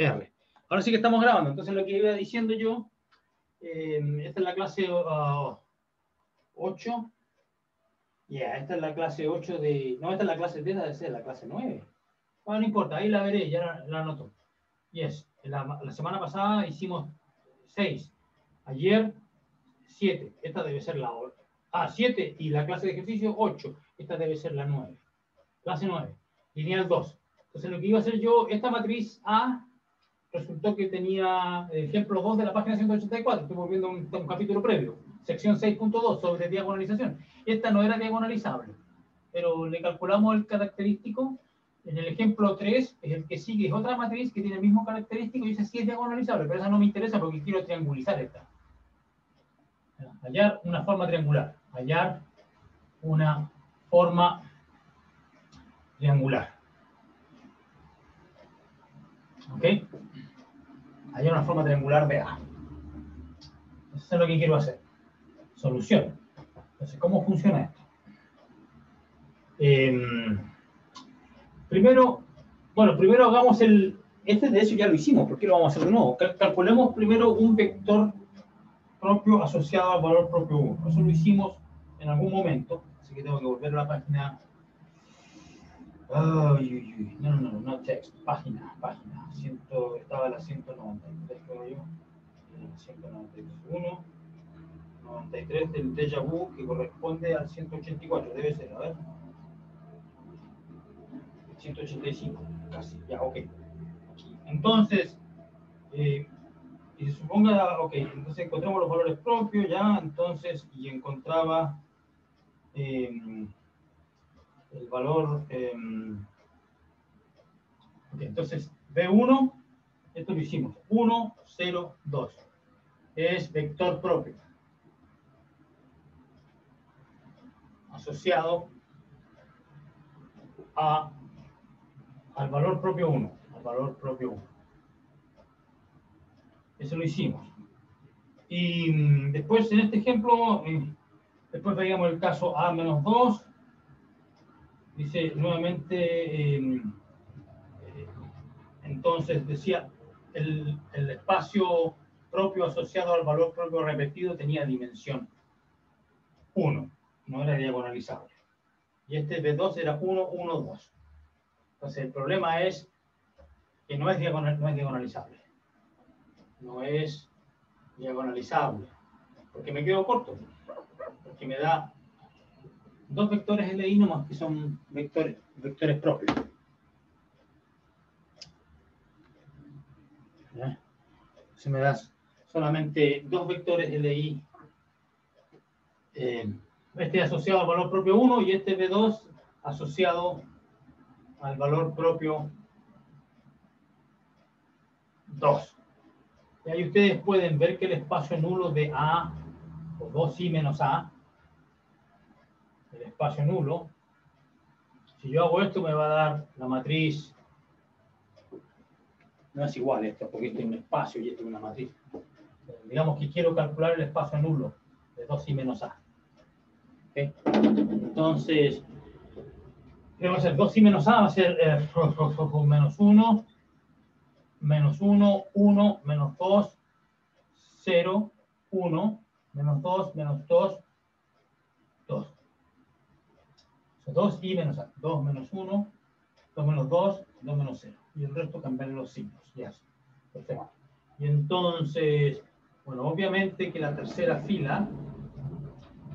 R. Ahora sí que estamos grabando. Entonces lo que iba diciendo yo, esta es la clase 8. Esta es la clase 8 de... No, esta es la clase 10, debe ser la clase 9. Bueno, no importa, ahí la veré, ya la anoto. La semana pasada hicimos 6. Ayer 7. Esta debe ser la 8. 7 y la clase de ejercicio 8. Esta debe ser la 9. Clase 9. Lineal 2. Entonces lo que iba a hacer yo, esta matriz A resultó que tenía ejemplo 2 de la página 184. Estoy viendo un capítulo previo. Sección 6.2 sobre diagonalización. Esta no era diagonalizable, pero le calculamos el característico. En el ejemplo 3, es el que sigue, es otra matriz que tiene el mismo característico y esa sí es diagonalizable, pero esa no me interesa porque quiero triangulizar esta. Hallar una forma triangular. Hallar una forma triangular. ¿Ok? Hallar una forma triangular de A. Eso es lo que quiero hacer. Solución. Entonces, ¿cómo funciona esto? Primero hagamos el... de eso ya lo hicimos, ¿por qué lo vamos a hacer de nuevo? Calculemos primero un vector propio asociado al valor propio 1. Eso lo hicimos en algún momento, así que tengo que volver a la página. No, text, página. Estaba la 193, creo yo. 191, 93 del déjà vu que corresponde al 184, debe ser, a ver. 185, casi, ya, ok. Entonces, y se suponga, ok, entonces encontramos los valores propios, ya, entonces, y encontraba el valor, ok, entonces, B1, esto lo hicimos, 1, 0, 2, es vector propio, asociado al valor propio 1, Eso lo hicimos. Y después, en este ejemplo, después veíamos el caso A menos 2. Dice nuevamente, entonces decía, el espacio propio asociado al valor propio repetido tenía dimensión 1, no era diagonalizable. Y este B2 era 1, 1, 2. Entonces el problema es que no es diagonalizable. No es diagonalizable. Porque me quedo corto. Porque me da dos vectores LI nomás que son vectores propios. ¿Ya? Se me da solamente dos vectores LI. Este asociado al valor propio 1 y este B2 asociado al valor propio 2. Y ahí ustedes pueden ver que el espacio nulo de A, o 2i menos A, el espacio nulo, si yo hago esto me va a dar la matriz, no es igual esto, porque este es un espacio y esto es una matriz. Digamos que quiero calcular el espacio nulo de 2i menos A. ¿Okay? Entonces, ¿qué va a ser? 2i menos A va a ser menos 1, menos 1, 1, menos 2, 0, 1, menos 2, menos 2, 2. O sea, 2i menos A, 2 menos 1, 2 menos 2, 2 menos 0. Y el resto cambiar los signos. Ya está. Perfecto. Y entonces, bueno, obviamente que la tercera fila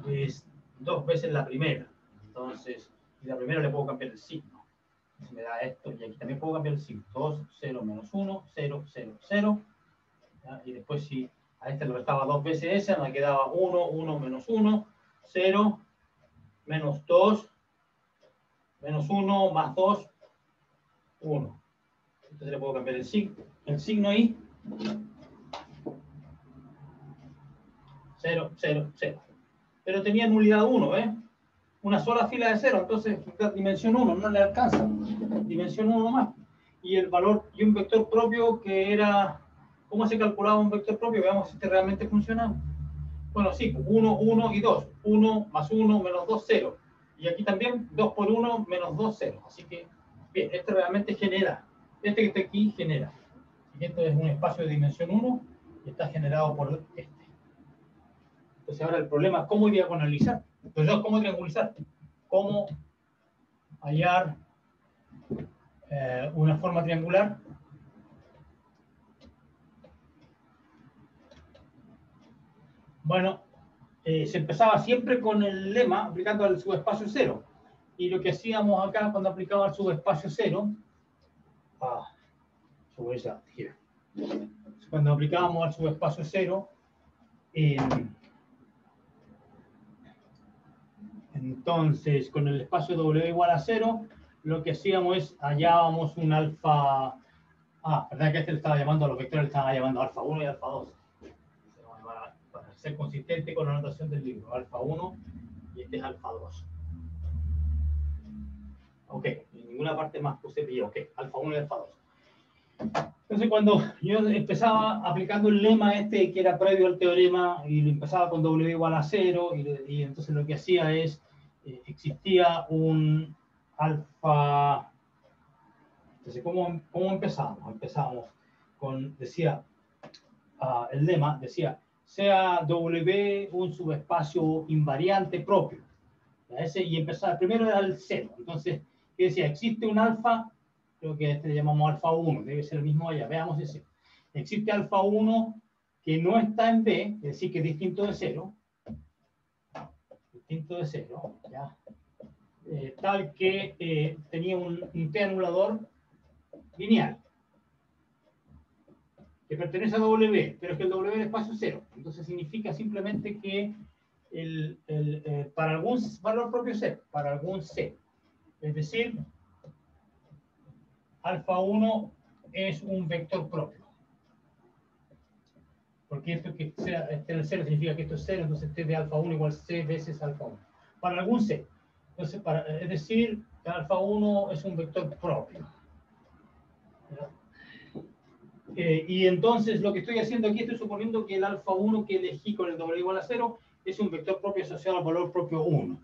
es 2 veces la primera. Entonces, y la primera le puedo cambiar el signo. Entonces me da esto, y aquí también puedo cambiar el signo. 2, 0, menos 1, 0, 0, 0. ¿Ya? Y después si a este le restaba 2 veces ese, me quedaba 1, 1, menos 1, 0, menos 2, menos 1, más 2, 1. Entonces le puedo cambiar el signo ahí. 0, 0, 0. Pero tenía nulidad 1, ¿ves? Una sola fila de 0, entonces dimensión 1 no le alcanza. Dimensión 1 más. Y el valor, y un vector propio que era... ¿Cómo se calculaba un vector propio? Veamos si este realmente funciona. Bueno, sí, 1, 1 y 2. 1 más 1 menos 2, 0. Y aquí también 2 por 1 menos 2, 0. Así que, bien, este realmente genera. Este que está aquí genera. Y esto es un espacio de dimensión 1 y está generado por este. Entonces ahora el problema es cómo diagonalizar. Entonces, ¿cómo triangulizar? ¿Cómo hallar una forma triangular? Bueno, se empezaba siempre con el lema aplicando al subespacio 0. Y lo que hacíamos acá cuando aplicaba al subespacio 0, cuando aplicábamos al subespacio 0, entonces con el espacio W igual a 0, lo que hacíamos es hallábamos un alfa. ¿Verdad que este le estaba llamando a los vectores, le estaba llamando alfa 1 y alfa 2? Para ser consistente con la notación del libro, alfa 1 y este es alfa 2. Ok, en ninguna parte más puse pi, ok, alfa 1 y alfa 2. Entonces, cuando yo empezaba aplicando el lema este que era previo al teorema y lo empezaba con W igual a 0, y entonces lo que hacía es, existía un alfa. Entonces, ¿cómo empezábamos? Empezábamos con, decía, el lema decía, sea W un subespacio invariante propio. Y empezaba, primero era el 0. Entonces, ¿qué decía? Existe un alfa, creo que este le llamamos alfa 1, debe ser el mismo allá. Veamos ese. Existe alfa 1 que no está en B, es decir, que es distinto de 0. Distinto de 0, ¿ya? Tal que tenía un T anulador lineal que pertenece a W, pero es que el W es espacio 0. Entonces significa simplemente que para algún valor propio C, para algún C, es decir, alfa 1 es un vector propio. Porque esto que sea, este en el 0 significa que esto es 0, entonces T de alfa 1 igual C veces alfa 1. Para algún C. Entonces, es decir, que alfa 1 es un vector propio. Y entonces lo que estoy haciendo aquí, estoy suponiendo que el alfa 1 que elegí con el W igual a 0 es un vector propio asociado al valor propio 1.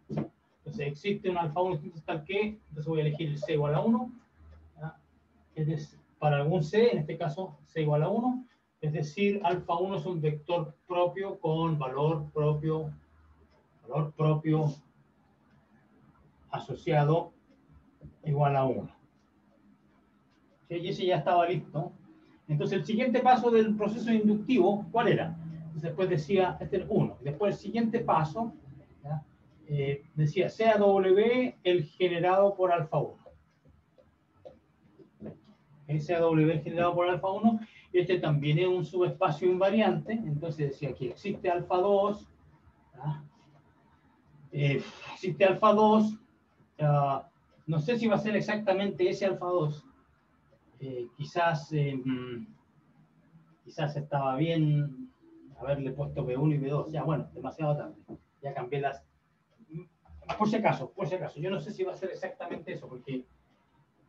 Entonces existe un alfa 1 tal que, entonces voy a elegir el C igual a 1. Es para algún C, en este caso C igual a 1. Es decir, alfa 1 es un vector propio con valor propio asociado igual a 1. Y ese ya estaba listo. Entonces el siguiente paso del proceso inductivo, ¿cuál era? Entonces, después decía, este es 1. Después el siguiente paso, decía sea W el generado por alfa 1. Sea W el generado por alfa 1. Este también es un subespacio invariante. Entonces decía que existe alfa 2. Existe alfa 2. No sé si va a ser exactamente ese alfa 2. Quizás estaba bien haberle puesto B1 y B2. Ya, bueno, demasiado tarde. Ya cambié las. Por si acaso. Yo no sé si va a ser exactamente eso, porque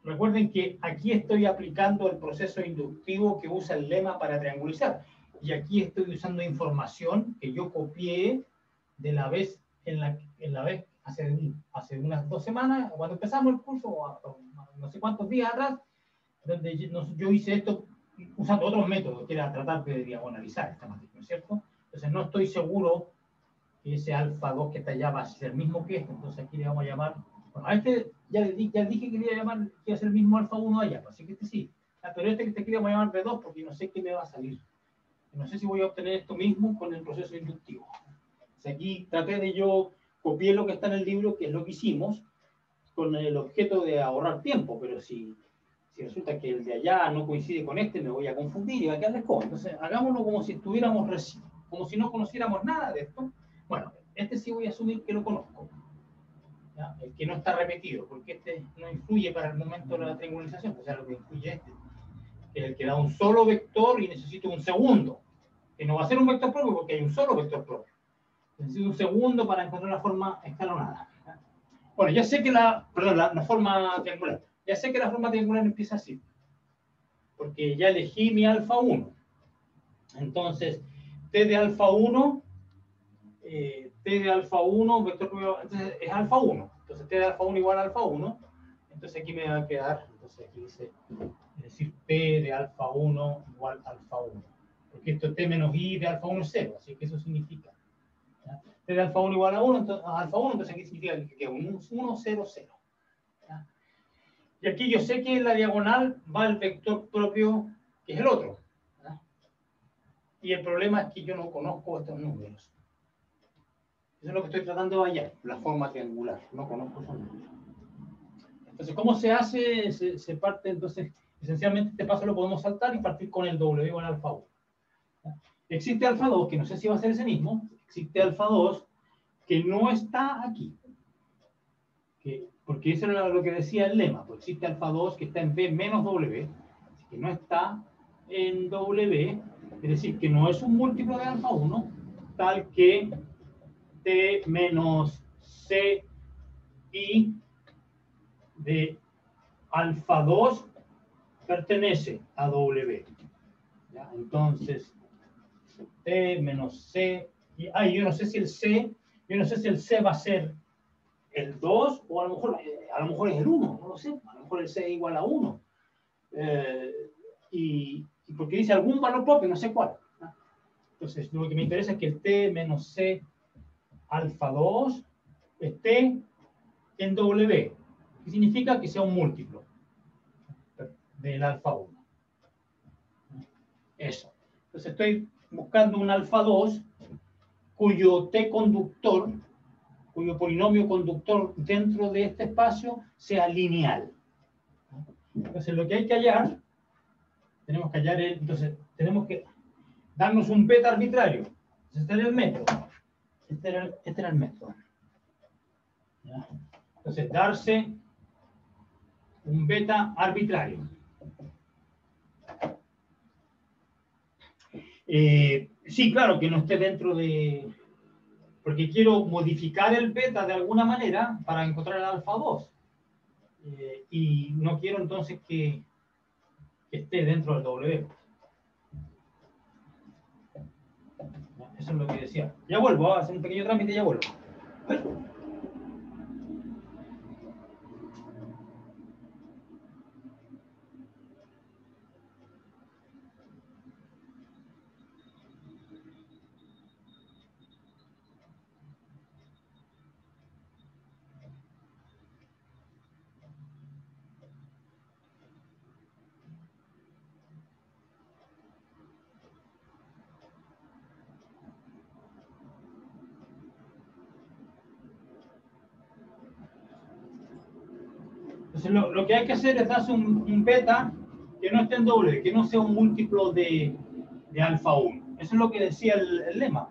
recuerden que aquí estoy aplicando el proceso inductivo que usa el lema para triangulizar. Y aquí estoy usando información que yo copié de la vez hace unas 2 semanas, cuando empezamos el curso, no sé cuántos días atrás, donde yo hice esto usando otros métodos, que era tratar de diagonalizar esta matriz, ¿no es cierto? Entonces no estoy seguro que ese alfa 2 que está allá va a ser el mismo que este, entonces aquí le vamos a llamar, bueno, a este ya dije que le iba a llamar, que iba a ser el mismo alfa 1 allá, así que este sí, pero este que le vamos a llamar B2 porque no sé qué me va a salir. No sé si voy a obtener esto mismo con el proceso inductivo. O sea, aquí traté de yo copié lo que está en el libro, que es lo que hicimos, con el objeto de ahorrar tiempo, pero si resulta que el de allá no coincide con este, me voy a confundir y va a quedar descojo. Entonces, hagámoslo como si estuviéramos recién, como si no conociéramos nada de esto. Bueno, este sí voy a asumir que lo conozco. ¿Ya? El que no está repetido, porque este no influye para el momento de la triangularización, o sea, lo que influye este, que es el que da un solo vector y necesito un segundo, que no va a ser un vector propio porque hay un solo vector propio. Necesito un segundo para encontrar la forma escalonada. Bueno, ya sé que la forma triangular. Ya sé que la forma triangular empieza así. Porque ya elegí mi alfa 1. Entonces, T de alfa 1, vector propio, entonces es alfa 1. Entonces, T de alfa 1 igual a alfa 1. Entonces, aquí me va a quedar, entonces aquí dice es decir, P de alfa 1 igual a alfa 1. Porque esto T menos I de alfa 1 es 0, así que eso significa. ¿Ya? T de alfa 1 igual a 1, entonces, aquí significa que un 1, 0, 0. ¿Ya? Y aquí yo sé que en la diagonal va el vector propio, que es el otro. ¿Ya? Y el problema es que yo no conozco estos números. Eso es lo que estoy tratando de hallar, la forma triangular. No conozco esos números. Entonces, ¿cómo se hace? Se parte, entonces, esencialmente este paso lo podemos saltar y partir con el W igual a alfa 1. ¿Ya? Existe alfa 2, que no sé si va a ser ese mismo. Existe alfa 2, que no está aquí. Porque eso era lo que decía el lema. Pues existe alfa 2 que está en B menos W, que no está en W, es decir, que no es un múltiplo de alfa 1, tal que T menos C I de alfa 2 pertenece a W. ¿Ya? Entonces, T menos C, y yo no sé si el C va a ser el 2 o a lo mejor es el 1, no lo sé, a lo mejor el C es igual a 1. Y porque dice algún valor propio, no sé cuál. ¿No? Entonces, lo que me interesa es que el T menos C alfa 2 esté en W, que significa que sea un múltiplo del alfa 1. Eso. Entonces estoy buscando un alfa 2 cuyo T conductor, cuyo polinomio conductor dentro de este espacio sea lineal. Entonces lo que hay que hallar, entonces tenemos que darnos un beta arbitrario. Este era el método. Este era el método. ¿Ya? Entonces darse un beta arbitrario. Sí, claro, que no esté dentro de... Porque quiero modificar el beta de alguna manera para encontrar el alfa 2. Y no quiero entonces que esté dentro del W. Eso es lo que decía. Ya vuelvo, a hacer un pequeño trámite y ya vuelvo. Entonces lo que hay que hacer es darse un beta que no esté en W, que no sea un múltiplo de alfa 1. Eso es lo que decía el lema.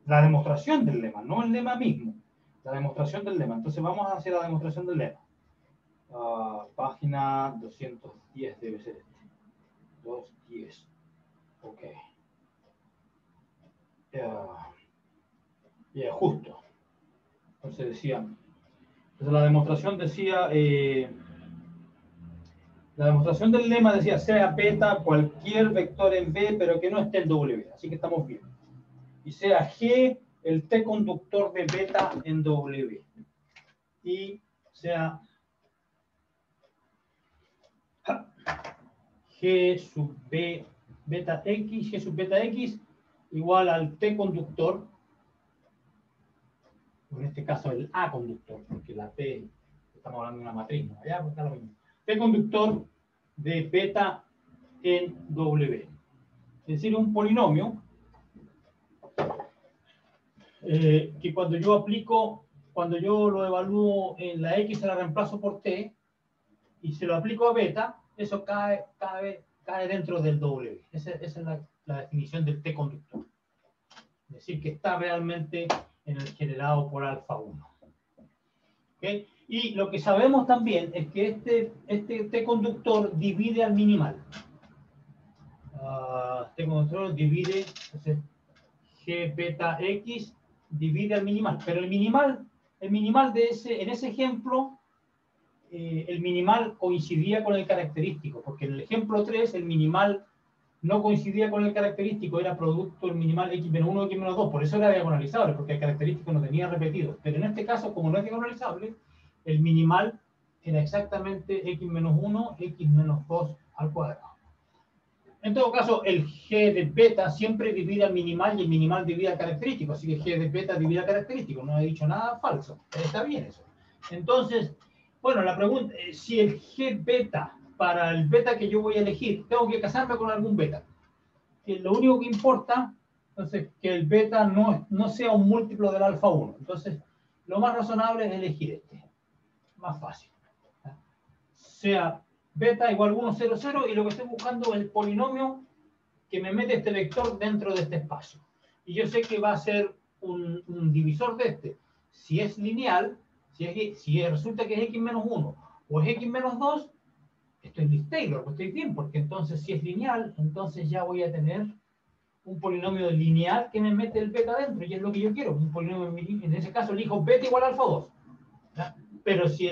La demostración del lema, no el lema mismo. La demostración del lema. Entonces vamos a hacer la demostración del lema. Página 210 debe ser este. 210. Ok. Justo. Entonces decía, entonces la demostración decía, la demostración del lema decía, sea beta cualquier vector en B, pero que no esté en W, así que estamos bien. Y sea G el T conductor de beta en W. Y sea G sub B beta X, G sub beta X igual al T conductor, en este caso el A conductor, porque la T, estamos hablando de una matriz, ¿no? Allá pues está lo mismo. T conductor de beta en W. Es decir, un polinomio que cuando yo lo evalúo en la X, se la reemplazo por T, y se lo aplico a beta, eso cae dentro del W. Esa es la definición del T conductor. Es decir, que está realmente en el generado por alfa 1. ¿Okay? Y lo que sabemos también es que este T conductor divide al minimal. T conductor divide, entonces, G beta X divide al minimal. Pero el minimal en ese ejemplo, el minimal coincidía con el característico, porque en el ejemplo 3 el minimal no coincidía con el característico, era producto del minimal x-1 o x-2, por eso era diagonalizable, porque el característico no tenía repetidos. Pero en este caso, como no es diagonalizable, el minimal era exactamente x menos 1, x menos 2 al cuadrado. En todo caso, el g de beta siempre divide al minimal y el minimal divide al característico, así que g de beta divide al característico, no he dicho nada falso, está bien eso. Entonces, bueno, la pregunta es si el g beta, para el beta que yo voy a elegir, tengo que casarme con algún beta. Que lo único que importa, entonces, que el beta no sea un múltiplo del alfa 1. Entonces, lo más razonable es elegir este, más fácil. Sea beta igual 1, 0, 0, y lo que estoy buscando es el polinomio que me mete este vector dentro de este espacio. Y yo sé que va a ser un divisor de este. Si es lineal, si resulta que es x menos 1 o es x menos 2, estoy Miss Taylor, pues estoy bien, porque entonces si es lineal, entonces ya voy a tener un polinomio lineal que me mete el beta dentro, y es lo que yo quiero, un polinomio, en ese caso elijo beta igual a alfa 2. ¿Ya? Pero si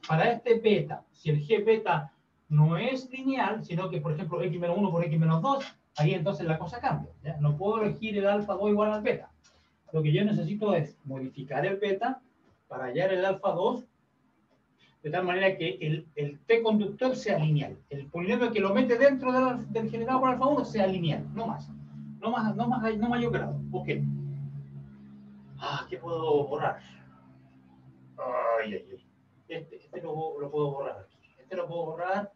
para este beta, si el g beta no es lineal, sino que, por ejemplo, x menos 1 por x menos 2, ahí entonces la cosa cambia. ¿Ya? No puedo elegir el alfa 2 igual al beta. Lo que yo necesito es modificar el beta para hallar el alfa 2, de tal manera que el t conductor sea lineal. El polinomio que lo mete dentro del generado por alfa 1 sea lineal, no más. No mayor grado. Ok. ¿Qué puedo borrar? Ay. Este lo puedo borrar aquí. Este lo puedo borrar.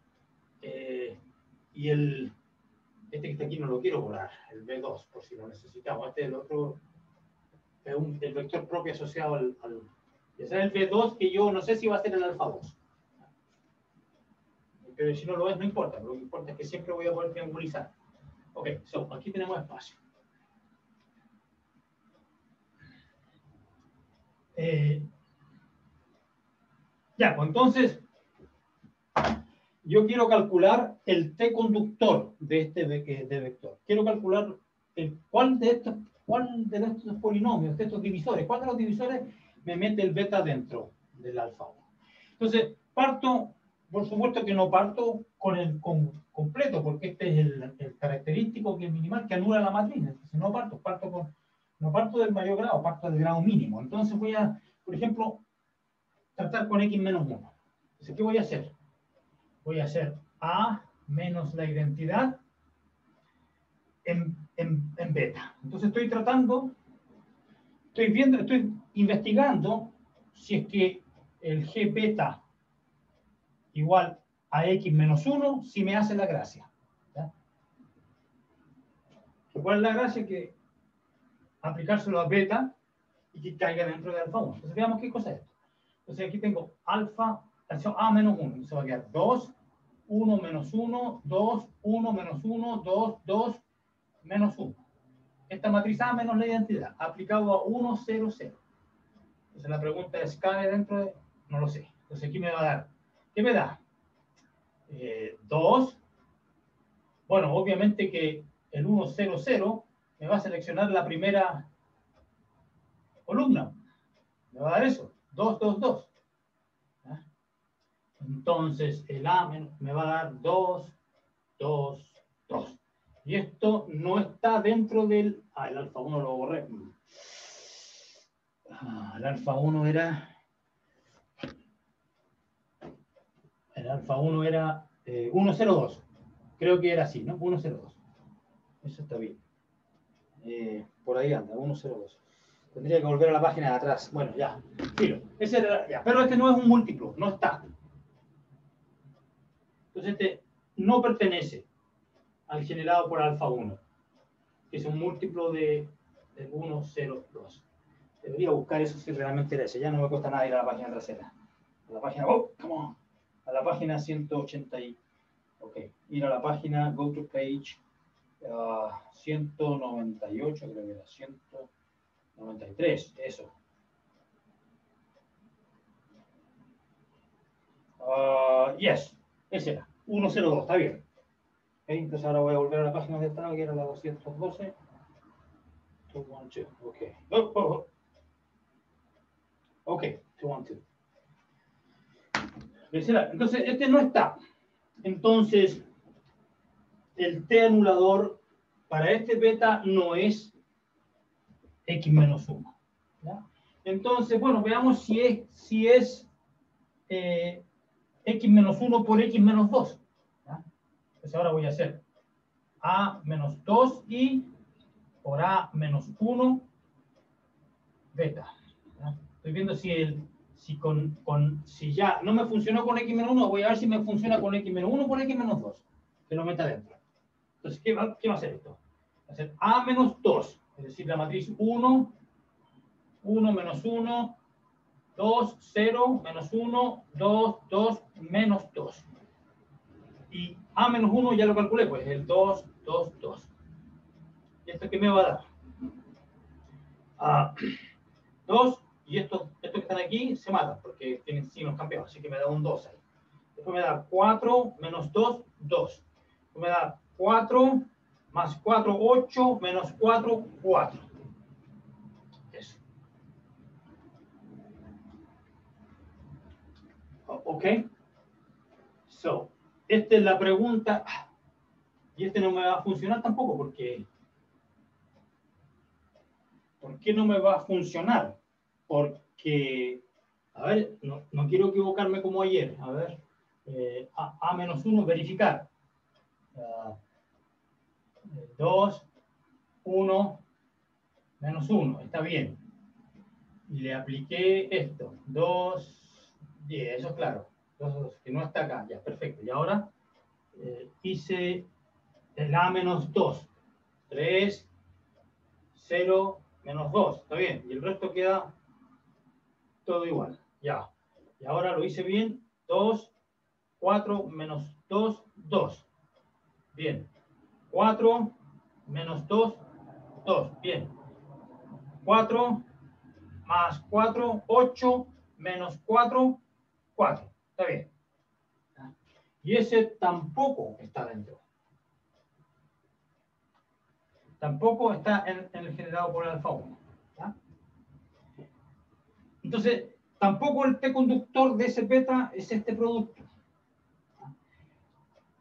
Y este que está aquí no lo quiero borrar. El B2, por si lo necesitamos. Este es el otro. Es el vector propio asociado al. Ese es el B2 que yo no sé si va a ser el alfa 2. Pero si no lo es, no importa. Lo que importa es que siempre voy a poder triangulizar. Ok, aquí tenemos espacio. Ya, pues entonces, yo quiero calcular el t conductor de este vector. Quiero calcular cuál de estos polinomios, de estos divisores, cuál de los divisores me mete el beta dentro del alfa 1. Entonces, parto, por supuesto que no parto con el completo, porque este es el característico que es minimal, que anula la matriz. Entonces, no parto del mayor grado, parto del grado mínimo. Entonces voy a, por ejemplo, tratar con x menos 1. Entonces, ¿qué voy a hacer? Voy a hacer A menos la identidad en beta. Entonces estoy estoy investigando si es que el G beta igual a x menos 1, si me hace la gracia. ¿Ya? ¿Cuál es la gracia? Que aplicárselo a beta y que caiga dentro de alfa 1. Entonces veamos qué cosa es esto. Entonces aquí tengo alfa, A menos 1. Entonces va a quedar 2, 1 menos 1, 2, 1 menos 1, 2, 2, menos 1. Esta matriz A menos la identidad, aplicado a 1, 0, 0. Entonces la pregunta es, ¿cabe dentro de...? No lo sé. Entonces aquí me va a dar, ¿qué me da? 2. Bueno, obviamente que el 1, 0, 0 me va a seleccionar la primera columna. Me va a dar eso, 2, 2, 2. ¿Ah? Entonces el A me va a dar 2, 2, 2. Y esto no está dentro del... el alfa 1 lo borré. El alfa 1 era... El alfa 1 era 102. Creo que era así, ¿no? 102. Eso está bien. Por ahí anda, 102. Tendría que volver a la página de atrás. Bueno, ya. Filo. Ese era, ya. Pero este no es un múltiplo, no está. Entonces este no pertenece al generado por alfa 1, que es un múltiplo de 102. Debería buscar eso si realmente era ese. Ya no me cuesta nada ir a la página trasera. A la página, a la página 180. Ok, ir a la página, go to page 198, creo que era 193, eso. Yes, ese era, 102, está bien. Okay, entonces ahora voy a volver a la página de esta, que era la 212. 212, ok. Ok, 212. Entonces, este no está. Entonces, el T anulador para este beta no es x menos 1. ¿Ya? Entonces, bueno, veamos si es x menos 1 por x menos 2. ¿Ya? Entonces ahora voy a hacer a menos 2i por a menos 1 beta. ¿Ya? Estoy viendo si ya no me funcionó con x menos 1, voy a ver si me funciona con x menos 1 por x menos 2, que lo meta dentro. Entonces, ¿qué va a hacer esto? Va a ser a menos 2, es decir, la matriz 1, 1 menos 1, 2, 0, menos 1, 2, 2, menos 2. Y a menos 1 ya lo calculé, pues el 2, 2, 2. ¿Y esto qué me va a dar? 2, y estos que están aquí se matan porque tienen signos cambiados, así que me da un 2 ahí. Después me da 4 menos 2, 2. Después me da 4 más 4, 8, menos 4, 4. Eso. ¿Ok? So, esta es la pregunta. Y este no me va a funcionar tampoco porque... ¿Por qué no me va a funcionar? Porque, a ver, no quiero equivocarme como ayer. A ver, a menos 1, verificar. 2, 1, menos 1, está bien. Y le apliqué esto, 2, 10, eso es claro. 2, 2, que no está acá, ya, perfecto. Y ahora hice el a menos 2, 3, 0, menos 2, está bien. Y el resto queda todo igual, ya. Y ahora lo hice bien, 2, 4, menos 2, 2. Bien. 4, menos 2, 2. Bien. 4, más 4, 8, menos 4, 4. Está bien. Y ese tampoco está dentro. Tampoco está en el generado por alfa 1. ¿Ya? Entonces, tampoco el T conductor de ese beta es este producto.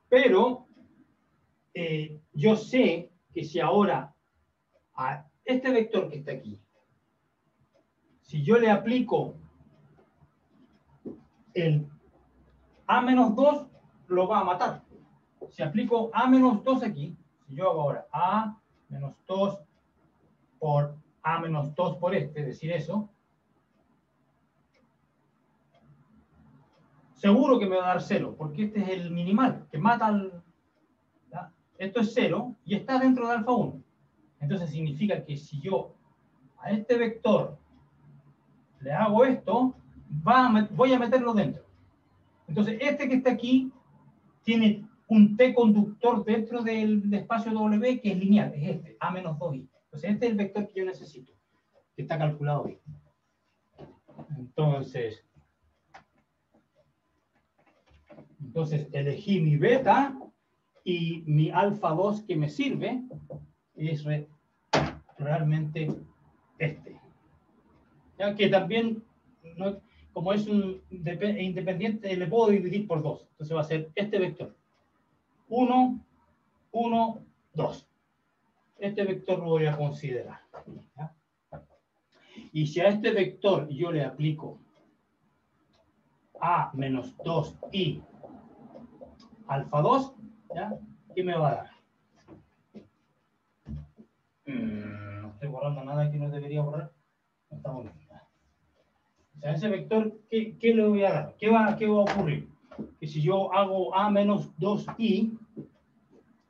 Pero yo sé que si ahora a este vector que está aquí, si yo le aplico el a menos 2, lo va a matar. Si aplico a menos 2 aquí, si yo hago ahora a menos 2 por a menos 2 por este, es decir, eso, seguro que me va a dar 0, porque este es el minimal, que mata al... ¿ya? Esto es 0 y está dentro de alfa 1. Entonces significa que si yo a este vector le hago esto, voy a meterlo dentro. Entonces este que está aquí tiene un T conductor dentro del espacio W que es lineal, es este, A menos 2i. Entonces este es el vector que yo necesito, que está calculado ahí. Entonces elegí mi beta y mi alfa 2 que me sirve es realmente este. Ya que también, no, como es un independiente, le puedo dividir por 2. Entonces va a ser este vector. 1, 1, 2. Este vector lo voy a considerar. ¿Ya? Y si a este vector yo le aplico a menos 2i alfa 2, ¿ya? ¿Qué me va a dar? No estoy borrando nada que no debería borrar. No está bonito. O sea, ese vector, ¿qué le voy a dar? ¿Qué va a ocurrir? Que si yo hago a menos 2i,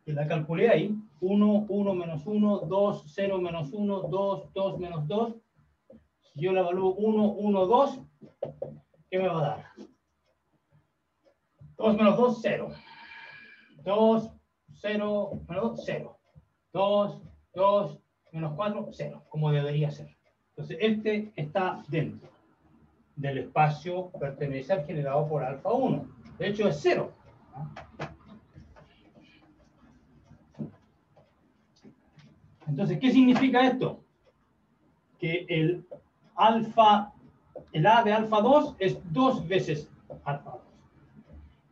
que la calculé ahí, 1, 1 menos 1, 2, 0 menos 1, 2, 2 menos 2, si yo le evalúo 1, 1, 2, ¿qué me va a dar? 2 menos 2, 0. 2, 0, menos 2, 0. 2, 2, menos 4, 0, como debería ser. Entonces, este está dentro del espacio pertenencial generado por alfa 1. De hecho, es 0. Entonces, ¿qué significa esto? Que el A de alfa 2 es 2 veces alfa 2.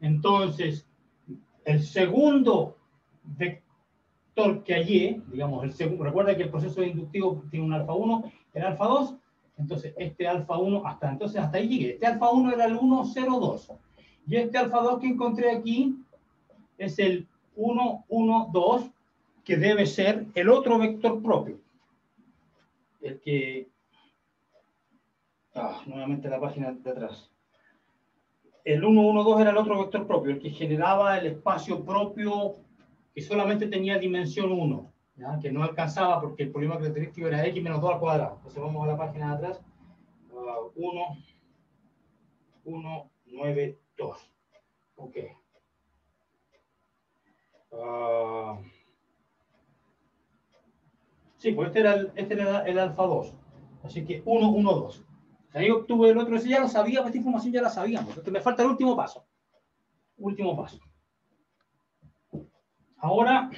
Entonces, el segundo vector que hallé, digamos, recuerda que el proceso inductivo tiene un alfa 1, el alfa 2, entonces este alfa 1, hasta ahí llegué. Este alfa 1 era el 1, 0, 2. Y este alfa 2 que encontré aquí es el 1, 1, 2, que debe ser el otro vector propio. El que... nuevamente la página de atrás. El 1, 1, 2 era el otro vector propio, el que generaba el espacio propio que solamente tenía dimensión 1, ¿ya? Que no alcanzaba porque el polígono característico era x menos 2 al cuadrado. Entonces vamos a la página de atrás. 1, 1, 9, 2. Ok. Sí, pues este era el alfa 2. Así que 1, 1, 2. Ahí obtuve el otro. Ese ya lo sabía, esta información ya la sabíamos. Entonces me falta el último paso. Último paso. Ahora,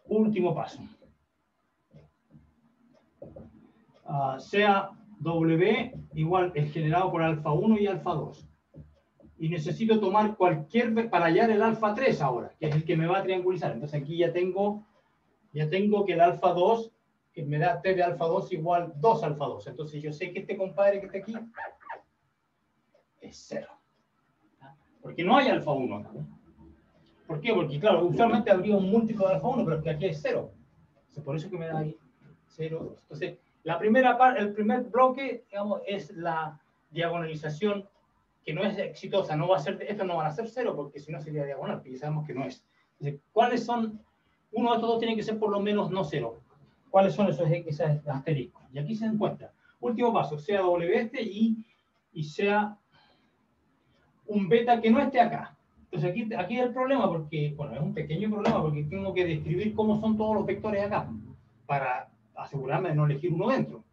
último paso. Sea W igual el generado por alfa 1 y alfa 2. Y necesito tomar cualquier, para hallar el alfa 3 ahora, que es el que me va a triangulizar. Entonces aquí ya tengo que el alfa 2, que me da T de alfa 2 igual 2 alfa 2. Entonces yo sé que este compadre que está aquí es 0. Porque no hay alfa 1 acá. ¿Por qué? Porque claro, usualmente habría un múltiplo de alfa 1, pero es que aquí es 0. Entonces, por eso que me da ahí 0, 2. Entonces, la primera parte, el primer bloque, digamos, es la diagonalización que no es exitosa. No va a ser, esto no van a ser 0 porque si no sería diagonal, porque ya sabemos que no es. Entonces, ¿cuáles son? Uno de estos dos tiene que ser por lo menos no 0. ¿Cuáles son esos asteriscos? Y aquí se encuentra. Último paso, sea W este y sea un beta que no esté acá. Entonces aquí es el problema porque, bueno, es un pequeño problema porque tengo que describir cómo son todos los vectores acá para asegurarme de no elegir uno dentro.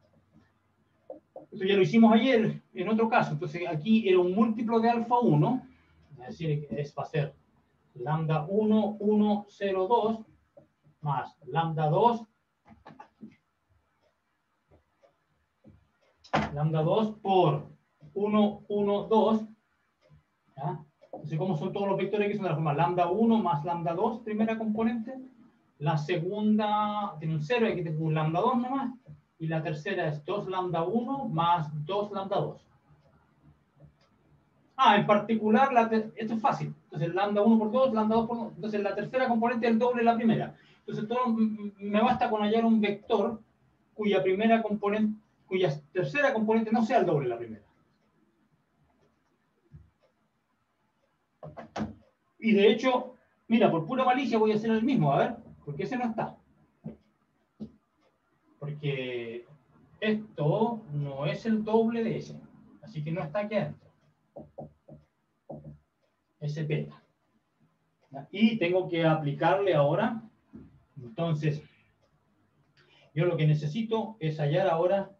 Esto ya lo hicimos ayer en otro caso. Entonces aquí era un múltiplo de alfa 1, es decir, va a ser lambda 1, 1, 0, 2 más lambda 2 por 1, 1, 2. ¿Ya? Entonces, ¿cómo son todos los vectores? Que son de la forma lambda 1 más lambda 2, primera componente. La segunda tiene un 0, aquí tengo un lambda 2 nomás. Y la tercera es 2 lambda 1 más 2 lambda 2. En particular, esto es fácil. Entonces, lambda 1 por 2, lambda 2 por 2. Entonces, la tercera componente es el doble de la primera. Entonces, me basta con hallar un vector cuya tercera componente no sea el doble de la primera. Y de hecho, mira, por pura malicia voy a hacer el mismo, a ver, porque ese no está. Porque esto no es el doble de ese, así que no está aquí adentro. Ese beta. Y tengo que aplicarle ahora. Entonces, yo lo que necesito es hallar ahora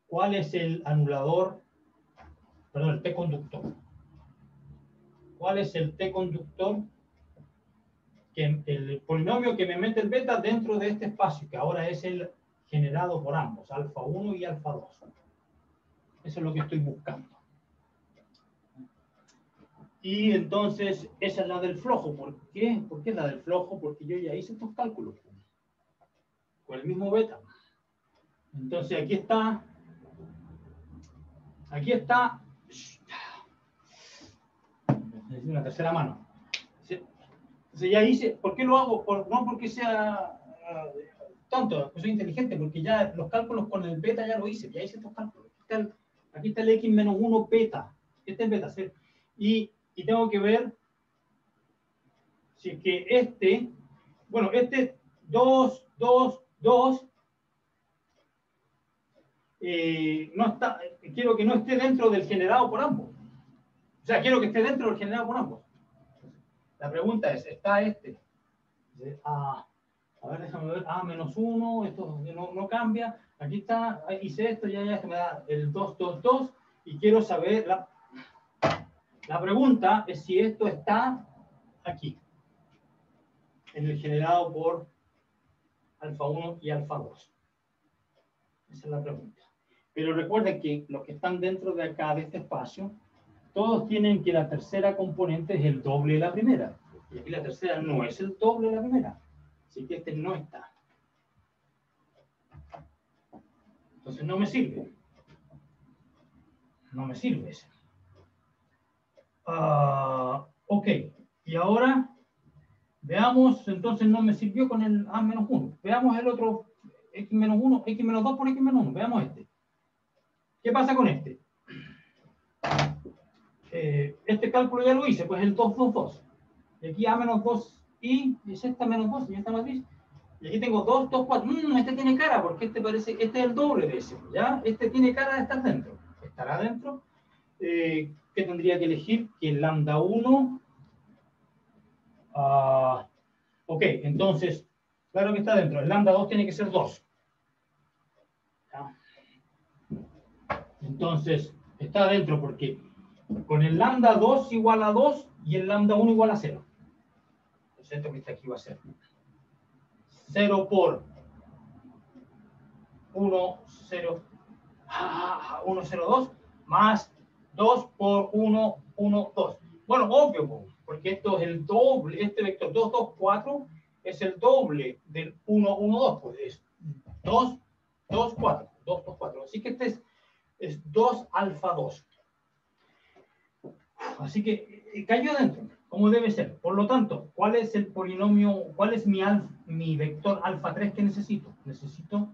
cuál es el anulador, perdón, el T conductor. ¿Cuál es el T conductor? Que el polinomio que me mete el beta dentro de este espacio, que ahora es el generado por ambos, alfa 1 y alfa 2. Eso es lo que estoy buscando. Y entonces, esa es la del flojo. ¿Por qué? ¿Por qué es la del flojo? Porque yo ya hice estos cálculos con el mismo beta. Entonces, aquí está. Una tercera mano. Entonces, ya hice. ¿Por qué lo hago? No porque sea tonto, pues soy inteligente, porque ya los cálculos con el beta ya lo hice. Ya hice estos cálculos. Aquí está el x menos 1 beta. Este es beta, ¿sí? Y tengo que ver si es que este 2, 2, 2, no está, quiero que no esté dentro del generado por ambos. O sea, quiero que esté dentro del generado por ambos. La pregunta es, ¿está este? A ver, déjame ver, menos 1, esto no cambia. Aquí está, hice esto, ya esto me da el 2, 2, 2. Y quiero saber, la pregunta es si esto está aquí, en el generado por alfa 1 y alfa 2. Esa es la pregunta. Pero recuerden que los que están dentro de acá, de este espacio, todos tienen que la tercera componente es el doble de la primera. Y aquí la tercera no es el doble de la primera. Así que este no está. Entonces no me sirve. No me sirve ese. Ok, y ahora veamos, entonces no me sirvió con el A menos 1. Veamos el otro X menos 1, X menos 2 por X menos 1. Veamos este. ¿Qué pasa con este? Este cálculo ya lo hice, pues el 2, 2, 2. Y aquí A menos 2 y es esta menos 2 y esta matriz. Y aquí tengo 2, 2, 4. Este tiene cara, porque este parece, este es el doble de ese, ¿ya? Este tiene cara de estar dentro. Estará dentro. ¿Qué tendría que elegir? Que el lambda 1. Ok, entonces, claro que está dentro. El lambda 2 tiene que ser 2. ¿Ya? Entonces, está dentro porque con el lambda 2 igual a 2 y el lambda 1 igual a 0. Entonces, esto que está aquí va a ser 0 por 1, 0, 1, 0, 2, más 2 por 1, 1, 2. Bueno, obvio, porque esto es el doble, este vector 2, 2, 4 es el doble del 1, 1, 2, pues es 2, 2, 4, 2, 2, 4. Así que este es 2 alfa 2. Así que cayó adentro, como debe ser. Por lo tanto, ¿cuál es el polinomio, cuál es mi vector alfa 3 que necesito? Necesito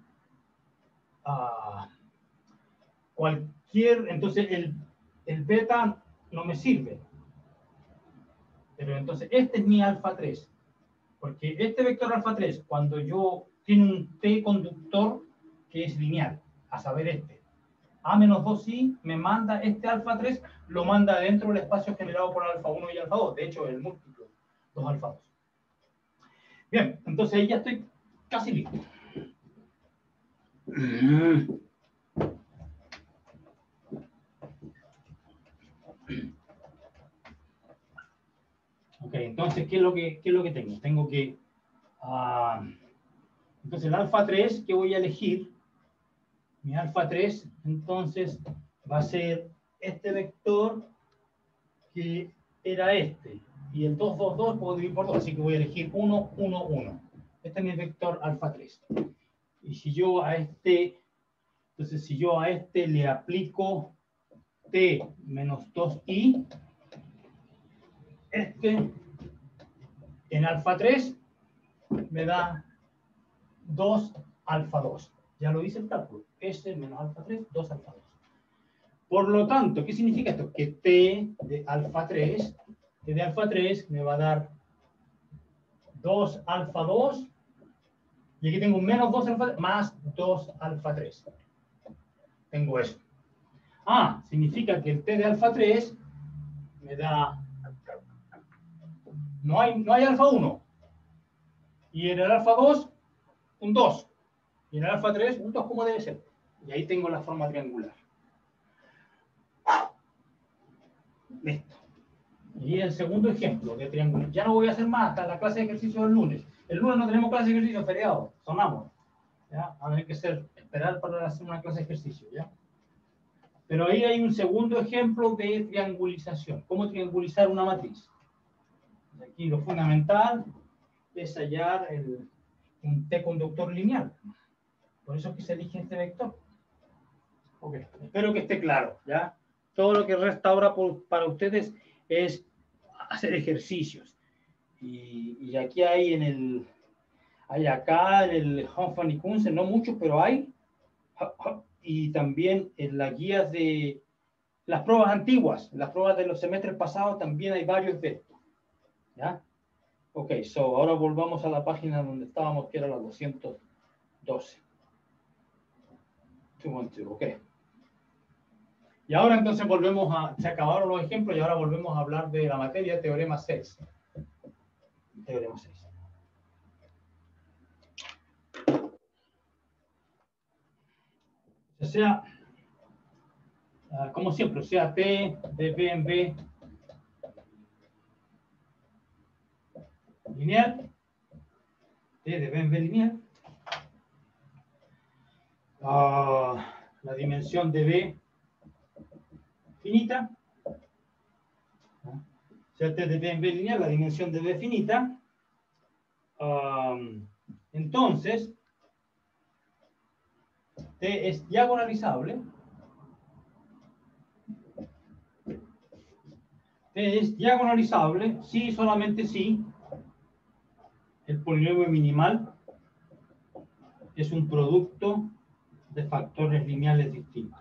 cualquier, entonces el beta no me sirve. Pero entonces este es mi alfa 3. Porque este vector alfa 3, cuando yo tiene un t conductor que es lineal, a saber este, A menos 2i me manda este alfa 3, lo manda dentro del espacio generado por alfa 1 y alfa 2. De hecho, el múltiplo, 2 alfa 2. Bien, entonces ahí ya estoy casi listo. Ok, entonces, ¿qué es lo que tengo? Tengo que... entonces, el alfa 3 que voy a elegir, mi alfa 3, entonces, va a ser este vector que era este. Y el 2, 2, 2 puedo dividir por 2, así que voy a elegir 1, 1, 1. Este es mi vector alfa 3. Y si yo a este, entonces si yo a este le aplico t menos 2i, este en alfa 3 me da 2 alfa 2. Ya lo hice el cálculo. S menos alfa 3, 2 alfa 2. Por lo tanto, ¿qué significa esto? Que t de alfa 3, me va a dar 2 alfa 2, y aquí tengo un menos 2 alfa más 2 alfa 3. Tengo eso. Significa que el t de alfa 3 me da... No hay alfa 1. Y en el alfa 2, un 2. Y en el alfa 3, un 2 como debe ser. Y ahí tengo la forma triangular. Listo. Y el segundo ejemplo de triángulo. Ya no voy a hacer más hasta la clase de ejercicio del lunes. El lunes no tenemos clase de ejercicio, feriado. Sonamos. ¿Ya? A ver que esperar para hacer una clase de ejercicio. ¿Ya? Pero ahí hay un segundo ejemplo de triangulización. ¿Cómo triangulizar una matriz? Aquí lo fundamental es hallar un T conductor lineal. Por eso es que se elige este vector. Okay. Espero que esté claro, ¿ya? Todo lo que resta ahora para ustedes es hacer ejercicios. Y aquí hay acá en el Hanfan y Kunze, no mucho, pero hay. Y también en las guías de las pruebas antiguas, las pruebas de los semestres pasados, también hay varios de estos. ¿Ya? Ok, ahora volvamos a la página donde estábamos, que era la 212. 212, ok. Y ahora entonces se acabaron los ejemplos y ahora volvemos a hablar de la materia teorema 6. Teorema 6. O sea, como siempre, o sea, T de B en B lineal, T de B en B lineal, la dimensión de B finita, o sea, T de B en B lineal, la dimensión de B finita. Entonces, T es diagonalizable T es diagonalizable si, solamente si, el polinomio minimal es un producto de factores lineales distintos.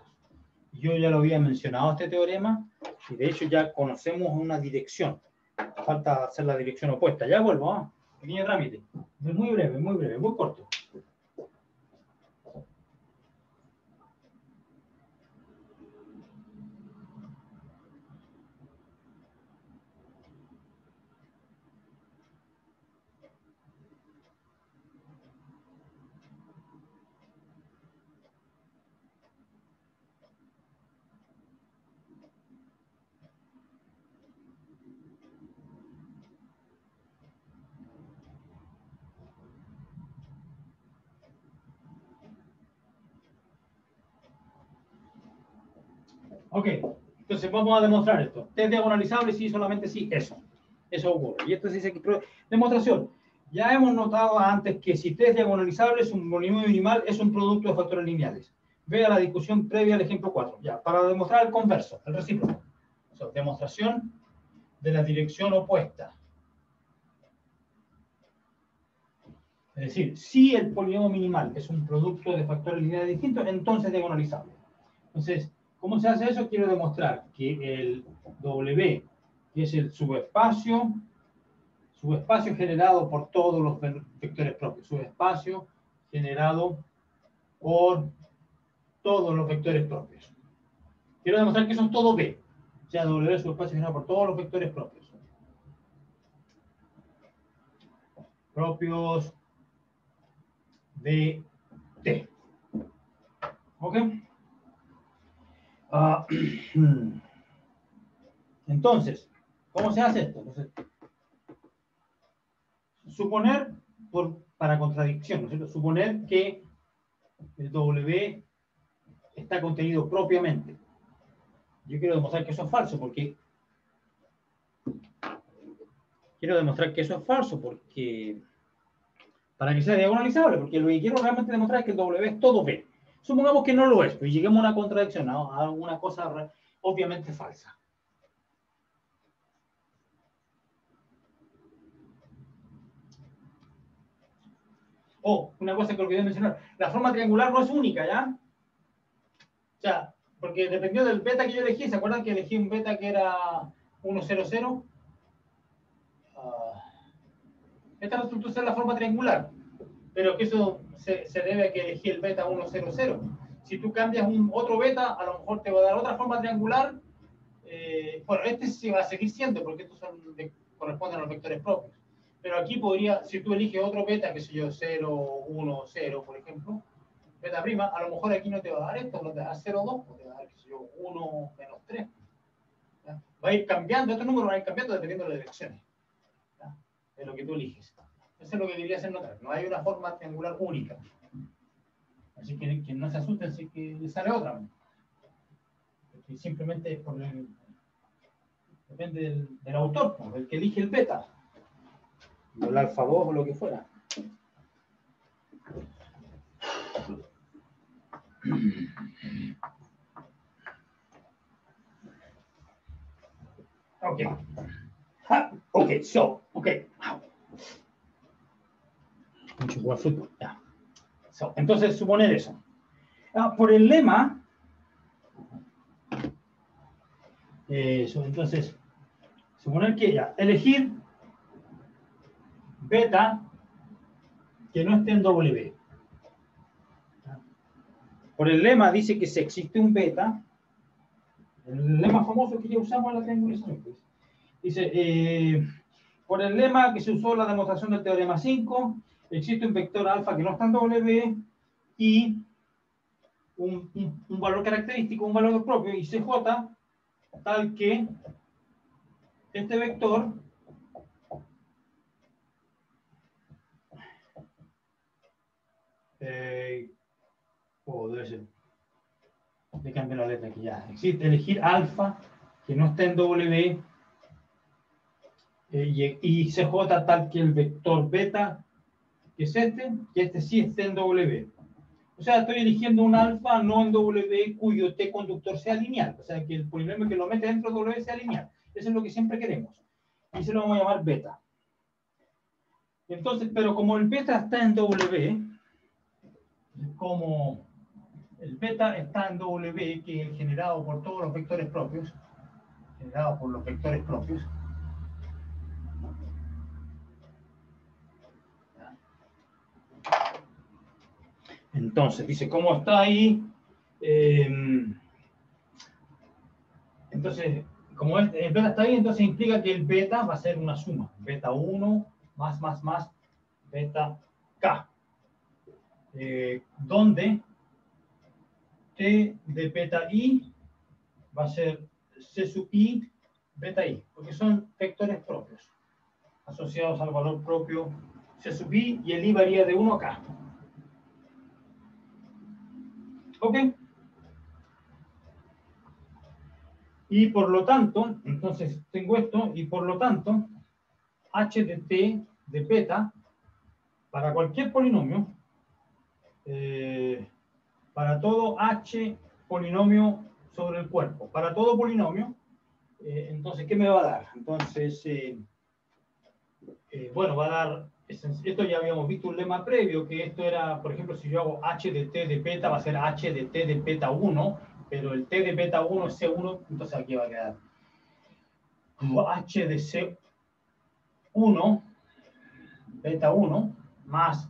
Yo ya lo había mencionado este teorema y de hecho ya conocemos una dirección. Falta hacer la dirección opuesta. Ya vuelvo, ¿ah? Pequeño trámite. Es muy breve, muy corto. Ok, entonces vamos a demostrar esto. T es diagonalizable si, solamente si, eso. Eso ocurre. Y esto se dice que demostración. Ya hemos notado antes que si T es diagonalizable, es un polinomio minimal, es un producto de factores lineales. Vea la discusión previa al ejemplo 4. Ya, para demostrar el converso, el recíproco. O sea, demostración de la dirección opuesta. Es decir, si el polinomio minimal es un producto de factores lineales distintos, entonces es diagonalizable. Entonces, ¿cómo se hace eso? Quiero demostrar que el W, que es el subespacio generado por todos los vectores propios, subespacio generado por todos los vectores propios. Quiero demostrar que son todo B, o sea, W es subespacio generado por todos los vectores propios. Propios de T. ¿Ok? Entonces, ¿cómo se hace esto? Entonces, suponer, para contradicción, ¿no es cierto? Suponer que el W está contenido propiamente. Yo quiero demostrar que eso es falso, porque para que sea diagonalizable, porque lo que quiero realmente demostrar es que el W es todo B. Supongamos que no lo es, pues lleguemos a una contradicción, a una cosa obviamente falsa. Una cosa que olvidé mencionar, la forma triangular no es única, ¿ya? O sea, porque dependió del beta que yo elegí, ¿se acuerdan que elegí un beta que era 1, 0, 0? Esta resultó ser la forma triangular, pero que eso se debe a que elegí el beta 1, 0, 0. Si tú cambias otro beta, a lo mejor te va a dar otra forma triangular. Bueno, este sí va a seguir siendo, porque estos corresponden a los vectores propios. Pero aquí podría, si tú eliges otro beta, que sé yo, 0, 1, 0, por ejemplo, beta prima, a lo mejor aquí no te va a dar esto, no te va a dar 0, 2, o te va a dar, qué sé yo, 1, menos 3. ¿Ya? Va a ir cambiando, estos números van a ir cambiando dependiendo de las direcciones. ¿Ya? De lo que tú eliges. Eso es lo que quería hacer notar. No hay una forma triangular única. Así que no se asusten si que le sale otra. Porque simplemente es por depende del autor, del que elige el beta. O el alfa 2 o lo que fuera. Okay. Okay, so, okay. Mucho jugar fútbol. Ya. So, entonces, suponer eso. Por el lema, entonces, suponer que ya, elegir beta que no esté en W. Por el lema dice que si existe un beta, el lema famoso que ya usamos en la triangulación, pues, dice, por el lema que se usó en la demostración del teorema 5, existe un vector alfa que no está en W y un valor característico, un valor propio, y CJ, tal que este vector debe ser, le cambio la letra aquí ya, existe elegir alfa que no está en W y CJ tal que el vector beta, que es que este sí esté en W. O sea, estoy eligiendo un alfa no en W cuyo T conductor sea lineal. O sea, que el polinomio que lo mete dentro de W sea lineal. Eso es lo que siempre queremos. Y se lo vamos a llamar beta. Entonces, pero como el beta está en W, como el beta está en W, que es generado por todos los vectores propios, generado por los vectores propios, entonces, dice, ¿cómo está ahí? Entonces, como el beta está ahí, entonces implica que el beta va a ser una suma. Beta 1 más beta K. Donde T de beta I va a ser C sub I beta I, porque son vectores propios, asociados al valor propio C sub I, y el I varía de 1 a K. ¿Ok? Y por lo tanto, entonces tengo esto, y por lo tanto, H de T de beta, para cualquier polinomio, para todo H polinomio sobre el cuerpo, para todo polinomio, entonces, ¿qué me va a dar? Entonces, bueno, va a dar, esto ya habíamos visto un lema previo, que esto era, por ejemplo, si yo hago H de T de beta, va a ser H de T de beta 1, pero el T de beta 1 es C1, entonces aquí va a quedar H de C1, beta 1, más,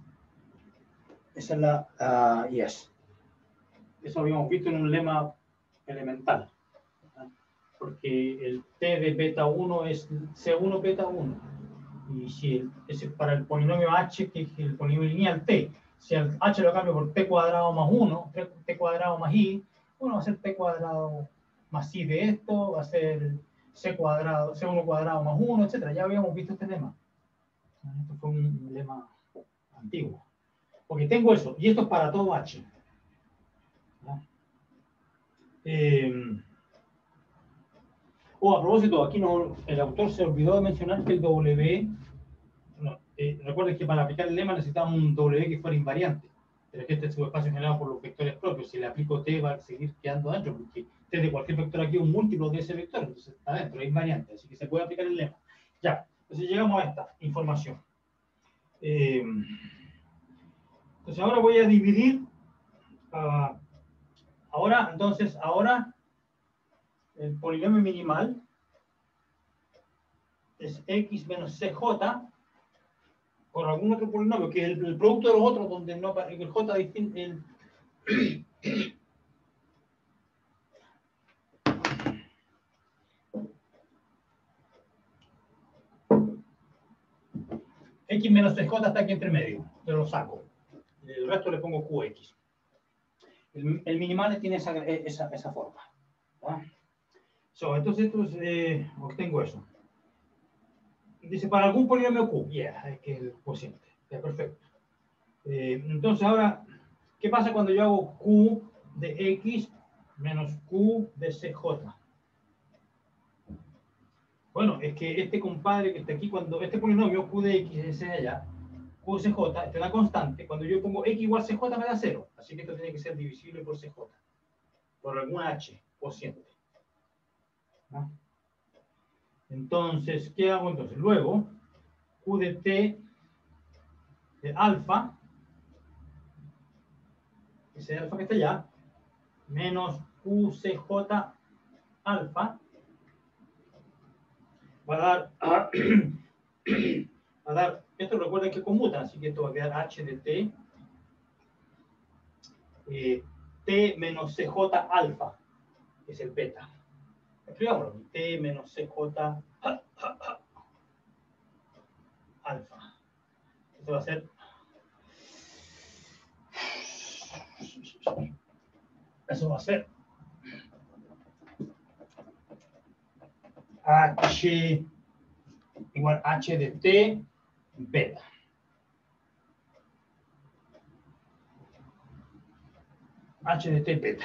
esa es la, yes. Eso habíamos visto en un lema elemental, ¿verdad? Porque el T de beta 1 es C1 beta 1. Y si ese para el polinomio H, que es el polinomio lineal T, si el H lo cambio por T cuadrado más 1, T cuadrado más I, bueno, va a ser T cuadrado más I de esto, va a ser C cuadrado, C1 cuadrado más 1, etc. Ya habíamos visto este lema. Esto fue un lema antiguo. Porque tengo eso, y esto es para todo H. A propósito, aquí no, el autor se olvidó de mencionar que el W, no, recuerden que para aplicar el lema necesitamos un W que fuera invariante, pero que este subespacio generado por los vectores propios. Si le aplico T va a seguir quedando dentro, porque T de cualquier vector aquí es un múltiplo de ese vector, entonces está dentro, es invariante, así que se puede aplicar el lema. Ya, entonces llegamos a esta información. Entonces ahora voy a dividir, ahora el polinomio minimal es X menos CJ por algún otro polinomio, que es el producto de los otros, donde no, el J distinto, X menos CJ está aquí entre medio, yo lo saco. El resto le pongo QX. El minimal tiene esa forma. Entonces, obtengo eso. Dice, para algún polinomio Q, es que es el cociente. Perfecto. Entonces, ahora, ¿qué pasa cuando yo hago Q de X menos Q de CJ? Bueno, es que este compadre que está aquí, cuando este polinomio Q de X es allá, Q de CJ, esta es una constante, cuando yo pongo X igual CJ me da 0. Así que esto tiene que ser divisible por CJ. Por alguna H, cociente. ¿No? Entonces, ¿qué hago entonces? Luego, Q de T de alfa, ese alfa que está allá, menos QCJ alfa, va a dar, esto recuerden que conmutan, así que esto va a quedar H de T, T menos CJ alfa, que es el beta. Escribámoslo, T menos CJ alfa. Esto va a ser, eso va a ser H igual H de T beta. H de T beta.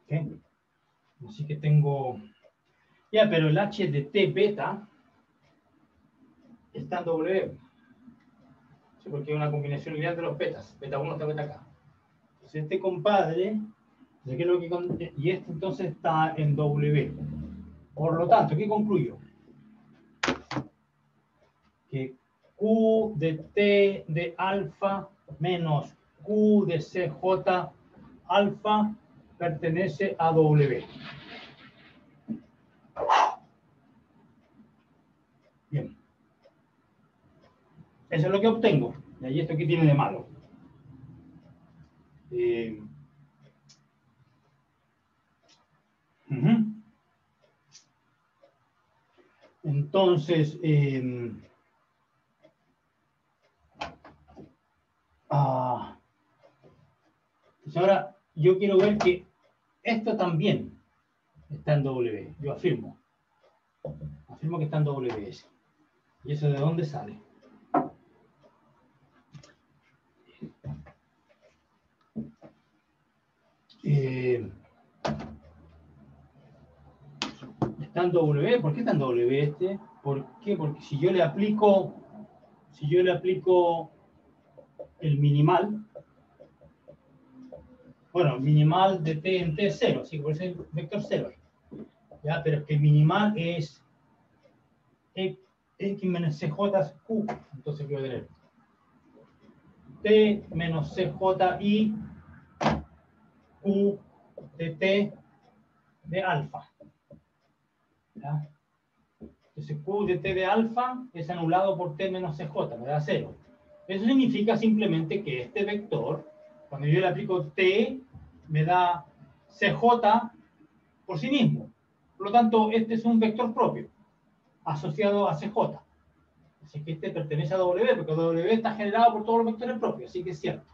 ¿Okay? Así que tengo, ya, pero el H de T beta está en W. Sí, porque es una combinación lineal de los betas. Beta 1 está beta K. Entonces este compadre, y este entonces está en W. Por lo tanto, ¿qué concluyo? Que Q de T de alfa menos Q de CJ alfa pertenece a W. Bien. Eso es lo que obtengo. ¿Y ahí esto qué tiene de malo? Entonces, pues ahora yo quiero ver que esto también está en W. Yo afirmo que está en WS. ¿Y eso de dónde sale? Está en W. ¿Por qué está en W este? ¿Por qué? Porque si yo le aplico el minimal, bueno, minimal de T en T es 0, así que por eso es vector 0. ¿Ya? Pero es que el minimal es X menos CJ es Q. Entonces voy a tener T menos CJI Q de T de alfa. ¿Ya? Entonces Q de T de alfa es anulado por T menos CJ, me da 0. Eso significa simplemente que este vector, cuando yo le aplico T, me da CJ por sí mismo. Por lo tanto, este es un vector propio, asociado a CJ. Así que este pertenece a W, porque W está generado por todos los vectores propios, así que es cierto.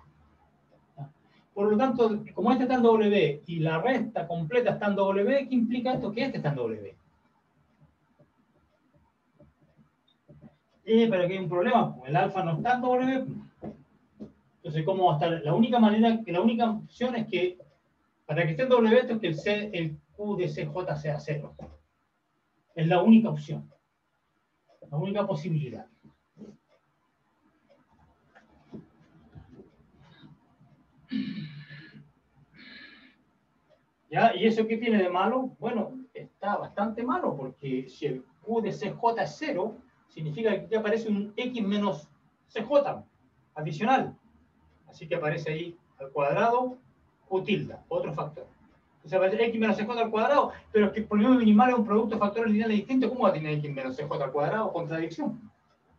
Por lo tanto, como este está en W y la resta completa está en W, ¿qué implica esto? Que este está en W. Pero aquí hay un problema, pues el alfa no está en W. Entonces, ¿cómo va a estar? La única opción es que, para que esté en W, esto es que el Q de CJ sea 0. Es la única opción. La única posibilidad. ¿Ya? ¿Y eso qué tiene de malo? Bueno, está bastante malo, porque si el Q de CJ es 0, significa que aquí aparece un X menos CJ adicional. Así que aparece ahí al cuadrado Q tilde, otro factor. Entonces aparece X menos CJ al cuadrado, pero es que el polinomio minimal es un producto de factores lineales distintos. ¿Cómo va a tener X menos CJ al cuadrado? Contradicción.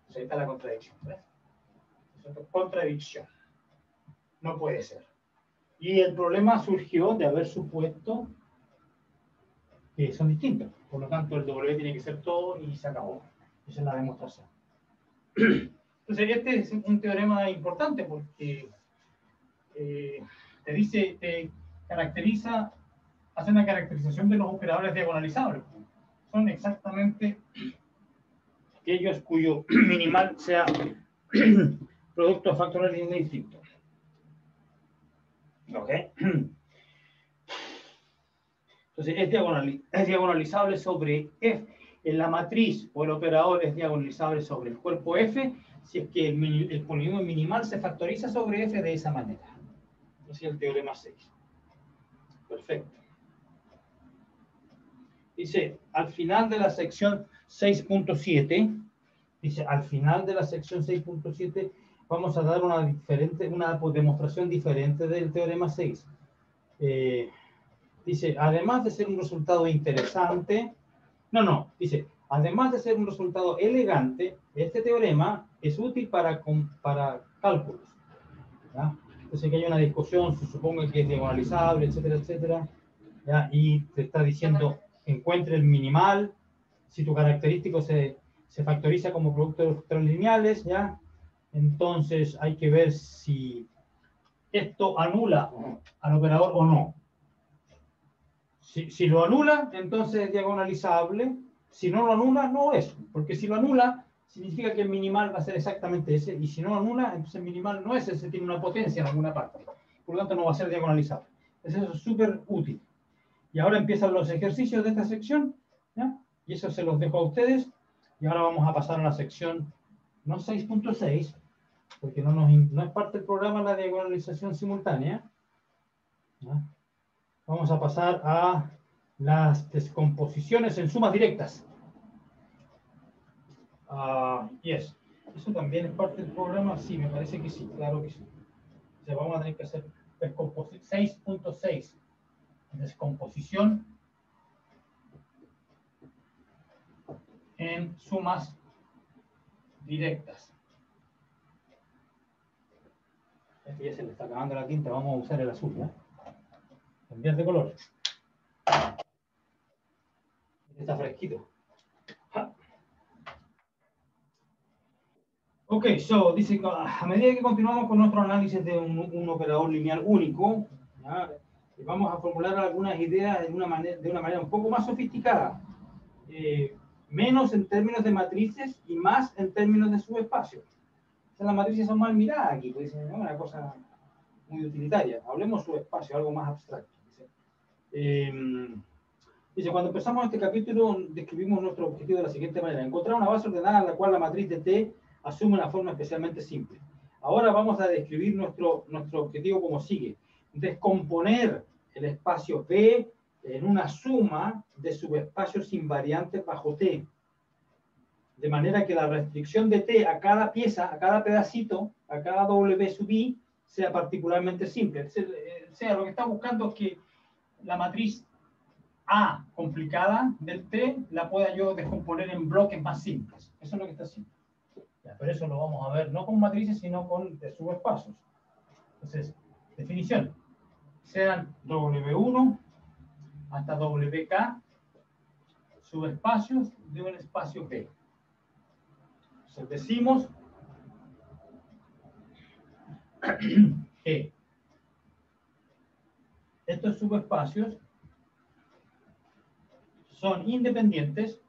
Entonces ahí está la contradicción. ¿Ves? Contradicción. No puede ser. Y el problema surgió de haber supuesto que son distintos. Por lo tanto, el W tiene que ser todo y se acabó. Esa es la demostración. Entonces, este es un teorema importante porque te caracteriza, hace una caracterización de los operadores diagonalizables. Son exactamente aquellos cuyo minimal sea producto de factores lineales distintos. ¿Ok? Entonces, es diagonalizable sobre F. En la matriz o el operador es diagonalizable sobre el cuerpo F si es que el polinomio minimal se factoriza sobre F de esa manera. Ese es el teorema 6. Perfecto. Dice, al final de la sección 6.7, dice, al final de la sección 6.7 vamos a dar una demostración diferente del teorema 6. Dice, además de ser un resultado interesante, dice, además de ser un resultado elegante, este teorema es útil para cálculos. ¿Ya? Entonces que hay una discusión, se supone que es diagonalizable, etcétera, etcétera, ¿ya? Y te está diciendo, encuentre el minimal, si tu característico se factoriza como producto de los factores lineales, ¿ya? Entonces hay que ver si esto anula al operador o no. Si lo anula, entonces es diagonalizable. Si no lo anula, no es. Porque si lo anula, significa que el minimal va a ser exactamente ese. Y si no lo anula, entonces el minimal no es ese, tiene una potencia en alguna parte. Por lo tanto, no va a ser diagonalizable. Eso es súper útil. Y ahora empiezan los ejercicios de esta sección. ¿Ya? Y eso se los dejo a ustedes. Y ahora vamos a pasar a la sección, no 6.6, porque no es parte del programa la diagonalización simultánea. ¿Ya? Vamos a pasar a las descomposiciones en sumas directas. Yes. ¿Eso también es parte del programa? Sí, me parece que sí, claro que sí. O sea, vamos a tener que hacer 6.6, descomposición en sumas directas. Este ya se le está acabando la tinta, vamos a usar el azul, ¿ya? Cambiar de color. Está fresquito. Ok, so, dice que a medida que continuamos con nuestro análisis de un operador lineal único, ¿ya? Vamos a formular algunas ideas de una manera un poco más sofisticada. Menos en términos de matrices y más en términos de subespacios. O sea, las matrices son mal miradas aquí, pues, ¿no? Una cosa muy utilitaria. Hablemos subespacio, algo más abstracto. Dice, cuando empezamos este capítulo, describimos nuestro objetivo de la siguiente manera: encontrar una base ordenada en la cual la matriz de T asume una forma especialmente simple. Ahora vamos a describir nuestro objetivo como sigue: descomponer el espacio B en una suma de subespacios invariantes bajo T. De manera que la restricción de T a cada pieza, a cada pedacito, a cada W sub I, sea particularmente simple. O sea, lo que está buscando es que la matriz A complicada del T la pueda yo descomponer en bloques más simples. Eso es lo que está haciendo. Ya, pero eso lo vamos a ver no con matrices, sino con subespacios. Entonces, definición. Sean W1 hasta WK subespacios de un espacio B. Entonces, decimos que estos subespacios son independientes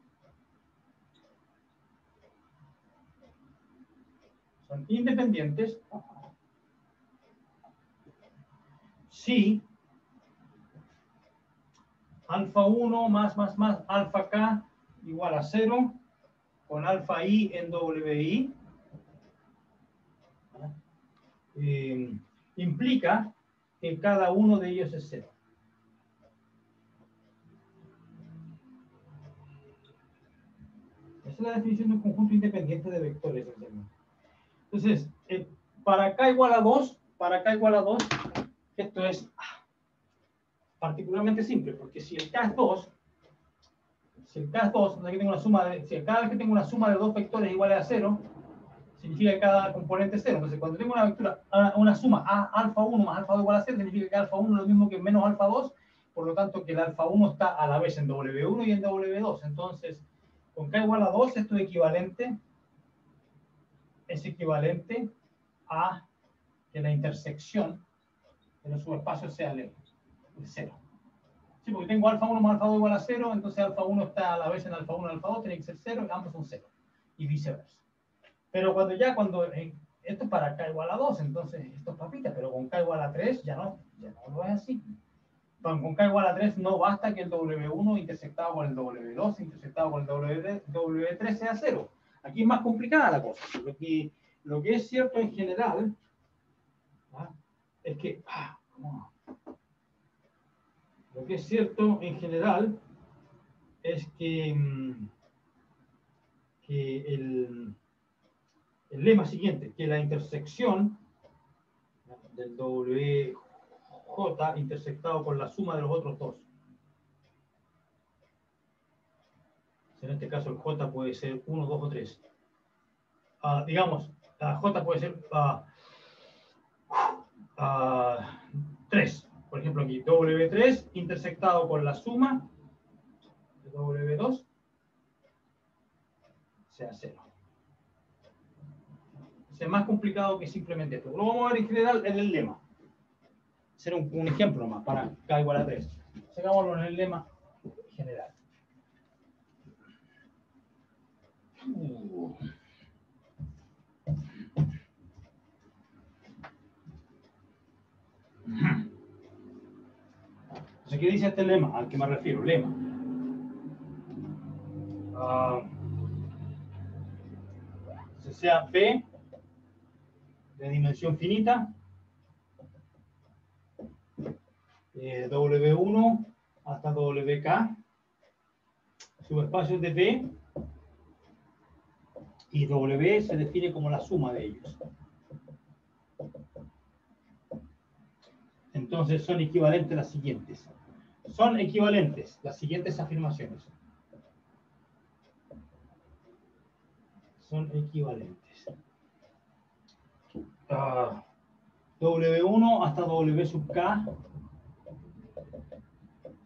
si alfa 1 más alfa k igual a 0 con alfa i en WI implica que cada uno de ellos es 0. Esa es la definición de un conjunto independiente de vectores. Entonces, para k igual a 2, esto es particularmente simple, porque si el k es 2, aquí tengo una suma de, cada vez que tengo una suma de dos vectores iguales a 0, significa que cada componente es 0. Entonces, cuando tengo una suma a alfa 1 más alfa 2 igual a 0, significa que alfa 1 es lo mismo que menos alfa 2, por lo tanto que el alfa 1 está a la vez en W1 y en W2. Entonces, con k igual a 2, esto es equivalente a que la intersección de los subespacios sea de 0. Sí, porque tengo alfa 1 más alfa 2 igual a 0, entonces alfa 1 está a la vez en alfa 1 y alfa 2, tiene que ser 0, y ambos son 0. Y viceversa. Pero cuando esto es para k igual a 2, entonces esto es papita, pero con k igual a 3 ya no es así. Con k igual a 3 no basta que el W1 intersectado con el W2, intersectado con el W3 sea 0. Aquí es más complicada la cosa. Lo que es cierto en general es que el lema siguiente, que la intersección del WJ intersectado con la suma de los otros dos. En este caso el J puede ser 1, 2 o 3. Digamos, la J puede ser 3. Por ejemplo, aquí W3 intersectado con la suma de W2 sea 0. Es más complicado que simplemente esto. Lo vamos a ver en general en el lema. Será un ejemplo más para k igual a 3. Hagámoslo en el lema general. Entonces, ¿qué dice este lema? Al que me refiero, lema. Sea B de dimensión finita, W1 hasta WK, subespacios de B, y W se define como la suma de ellos. Entonces son equivalentes las siguientes. Son equivalentes las siguientes afirmaciones. Son equivalentes. W1 hasta W sub K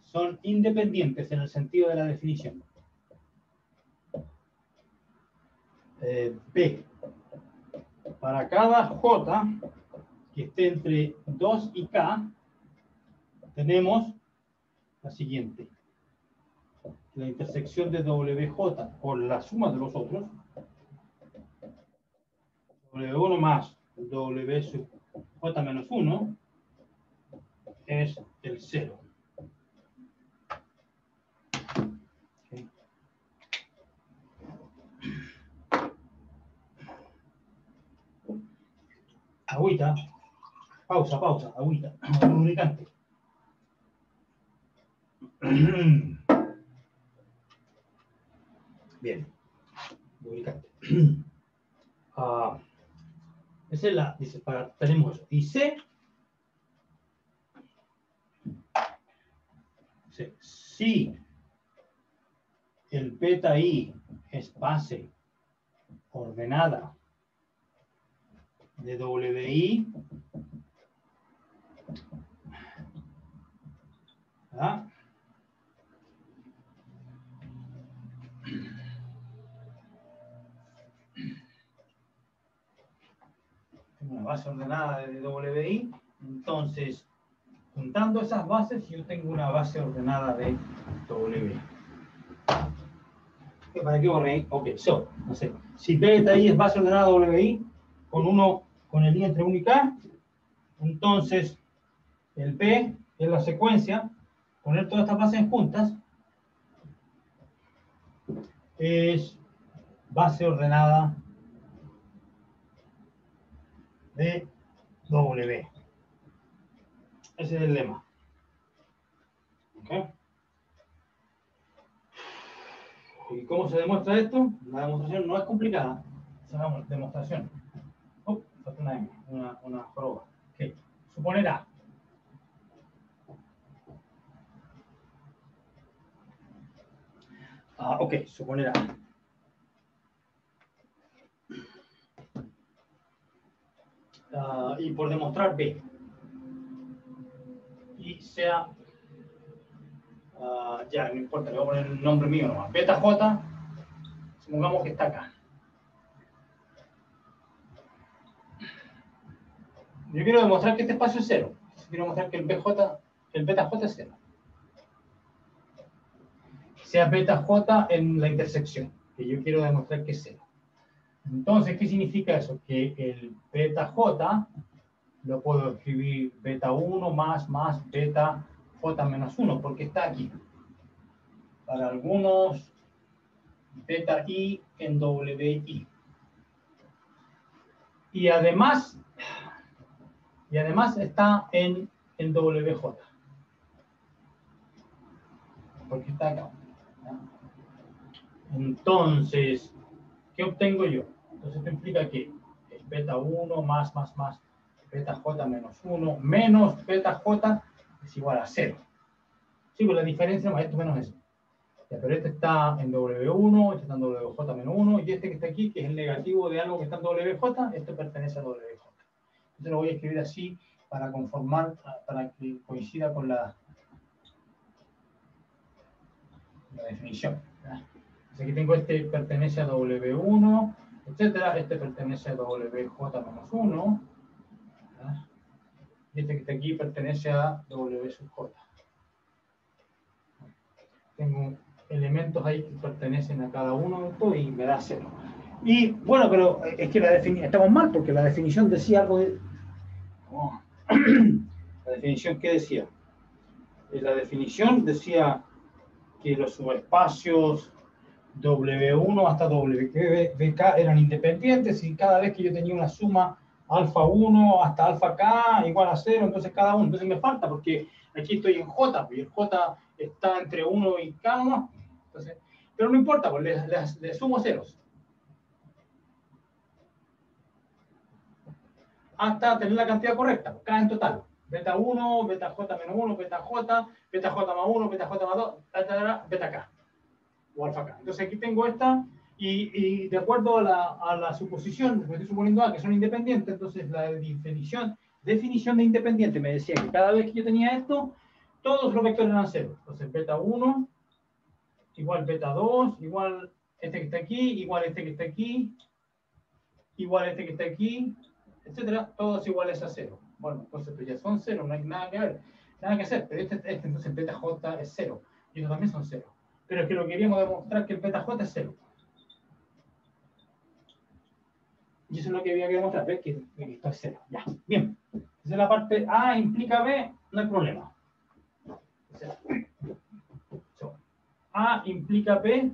son independientes en el sentido de la definición. B. Para cada J que esté entre 2 y K, tenemos la siguiente. La intersección de WJ con la suma de los otros, W1 más W sub J menos 1, es el 0. Okay. Agüita. Pausa, agüita. Lubricante. Bien. Lubricante. Esa es la, dice, tenemos eso. Y C, si el beta I es base ordenada de WI, ¿verdad? Una base ordenada de WI, entonces, juntando esas bases, yo tengo una base ordenada de W. ¿Para qué borré? Ok, no sé. Si beta I es base ordenada de WI, con el I entre 1 y K, entonces el P es la secuencia, poner todas estas bases juntas, es base ordenada de W. Ese es el lema. ¿Okay? ¿Y cómo se demuestra esto? La demostración no es complicada. Es una demostración. Falta una M, una joroba. Okay. Suponer A. Ok, suponer A. Y por demostrar B. Y sea, ya, no importa, le voy a poner el nombre mío nomás. Beta J, supongamos que está acá. Yo quiero demostrar que este espacio es 0. Quiero demostrar que el beta J es 0. Sea beta J en la intersección, que yo quiero demostrar que es 0. Entonces, ¿qué significa eso? Que el beta J lo puedo escribir beta 1 más beta J menos 1, porque está aquí. Para algunos, beta I en WI. Y además está en WJ. Porque está acá. Entonces, ¿qué obtengo yo? Entonces, esto implica que el beta 1 más beta J menos 1 menos beta J es igual a 0. Sí, pues la diferencia más esto menos eso. Ya, pero este está en W1, este está en WJ menos 1, y este que está aquí, que es el negativo de algo que está en WJ, esto pertenece a WJ. Entonces lo voy a escribir así para conformar, para que coincida con la definición. ¿Verdad? Entonces aquí tengo este pertenece a W1, etcétera, este pertenece a WJ menos 1, ¿verdad? Y este que está aquí pertenece a W sub J. Tengo elementos ahí que pertenecen a cada uno de estos y me da 0. Y bueno, pero es que estamos mal porque la definición decía algo de... ¿La definición qué decía? La definición decía que los subespacios W1 hasta WK eran independientes y cada vez que yo tenía una suma alfa 1 hasta alfa k igual a 0, entonces cada uno. Entonces me falta porque aquí estoy en j, y el j está entre 1 y k nomás. Entonces, pero no importa, pues le sumo ceros. Hasta tener la cantidad correcta, k en total. Beta 1, beta j menos 1, beta j, beta j más 1, beta j más 2, beta k. O alfa k. Entonces aquí tengo esta. Y de acuerdo a la suposición, me estoy suponiendo A, que son independientes, entonces la definición de independiente me decía que cada vez que yo tenía esto, todos los vectores eran cero. Entonces beta 1 igual beta 2, igual este que está aquí, igual este que está aquí, igual este que está aquí, etcétera, todos iguales a cero. Bueno, entonces pues ya son cero, no hay nada que ver, nada que hacer, pero este entonces beta j es cero, y estos también son cero. Pero es que lo queríamos demostrar que el beta j es cero. Y eso es lo que había que demostrar, ¿ves? Que esto es cero. Ya, bien. Entonces la parte A implica B, no hay problema. A implica B,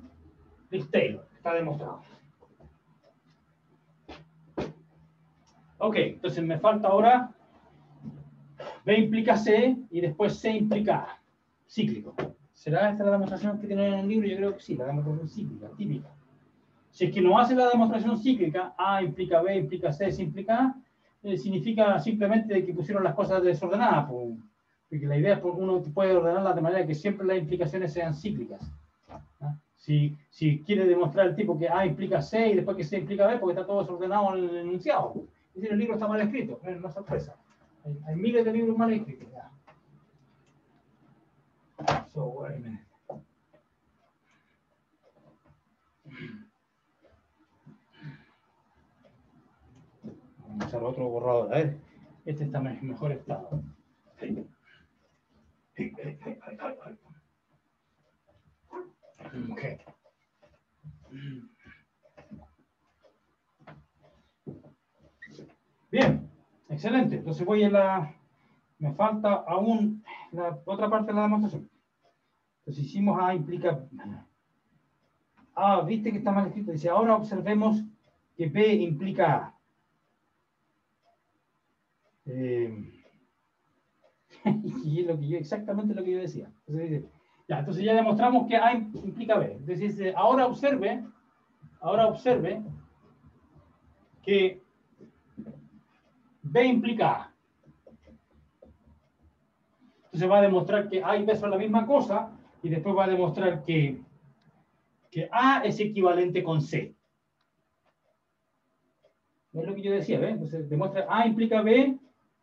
Taylor, está demostrado. Ok, entonces me falta ahora B implica C y después C implica A, cíclico. ¿Será esta la demostración que tienen en el libro? Yo creo que sí, la demostración cíclica, típica. Si es que no hace la demostración cíclica, A implica B, implica C, C implica A, significa simplemente que pusieron las cosas desordenadas, porque la idea es que uno puede ordenarlas de manera que siempre las implicaciones sean cíclicas. ¿No? Si quiere demostrar el tipo que A implica C y después que C implica B, porque está todo desordenado en el enunciado. Es decir, el libro está mal escrito, no es una sorpresa. Hay miles de libros mal escritos. So, wait a minute. Vamos a usar otro borrador. A ver, este está en mejor estado. Okay. Bien, excelente. Entonces voy a la... Me falta aún la otra parte de la demostración. Entonces hicimos A implica... Ah, viste que está mal escrito. Dice, ahora observemos que B implica A. Y es lo que yo, exactamente lo que yo decía. Entonces, dice, ya, entonces ya demostramos que A implica B. Entonces dice, ahora observe que B implica A. Entonces va a demostrar que A y B son la misma cosa y después va a demostrar que A es equivalente con C. Es lo que yo decía, ¿ves? Entonces demuestra A implica B,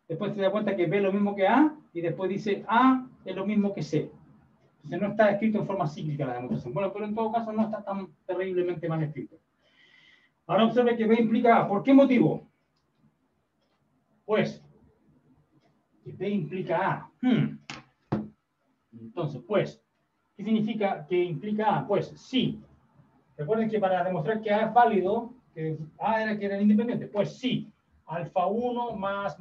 después se da cuenta que B es lo mismo que A y después dice A es lo mismo que C. Entonces no está escrito en forma cíclica la demostración. Bueno, pero en todo caso no está tan terriblemente mal escrito. Ahora observe que B implica A. ¿Por qué motivo? Pues, que B implica A. Entonces, pues, ¿qué significa que implica A? Pues, sí. Recuerden que para demostrar que A es válido, que A era que era independiente, pues sí, alfa 1 más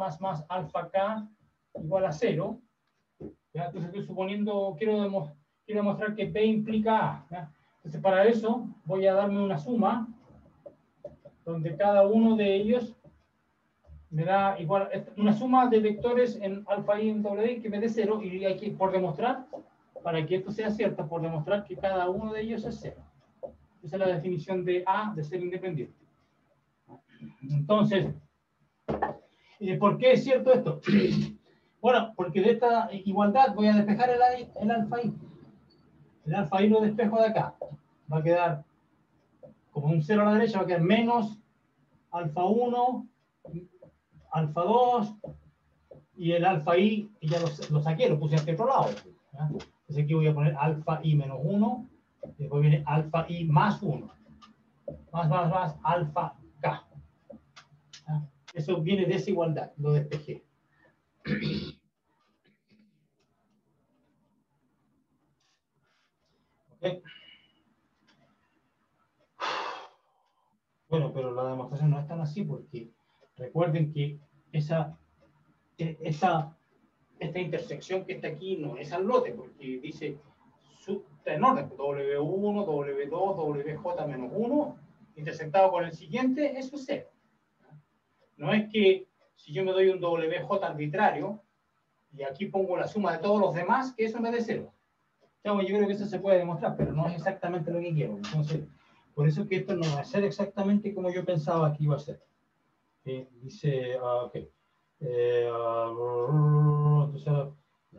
alfa k igual a 0. ¿Ya? Entonces estoy suponiendo, quiero demostrar que B implica A. ¿Ya? Entonces para eso voy a darme una suma donde cada uno de ellos me da igual, una suma de vectores en alfa y en doble que me dé 0 y hay que, por demostrar, para que esto sea cierto, por demostrar que cada uno de ellos es 0. Esa es la definición de A de ser independiente. Entonces, ¿por qué es cierto esto? Bueno, porque de esta igualdad voy a despejar el alfa i. El alfa i lo despejo de acá. Va a quedar como un 0 a la derecha, va a quedar menos alfa 1, alfa 2, y el alfa i, y ya lo saqué, lo puse hacia otro lado. ¿Ya? Entonces aquí voy a poner alfa i menos 1, y después viene alfa i más 1. Más alfa k. ¿Ya? Eso viene de esa igualdad, lo despejé. ¿Okay? Bueno, pero la demostración no es tan así porque recuerden que esta intersección que está aquí no es al lote, porque dice está en orden, W1, W2, WJ menos 1, intersectado con el siguiente, eso es 0. No es que si yo me doy un WJ arbitrario y aquí pongo la suma de todos los demás, que eso me dé 0. Yo creo que eso se puede demostrar, pero no es exactamente lo que quiero. Entonces, por eso que esto no va a ser exactamente como yo pensaba que iba a ser. Dice, ok.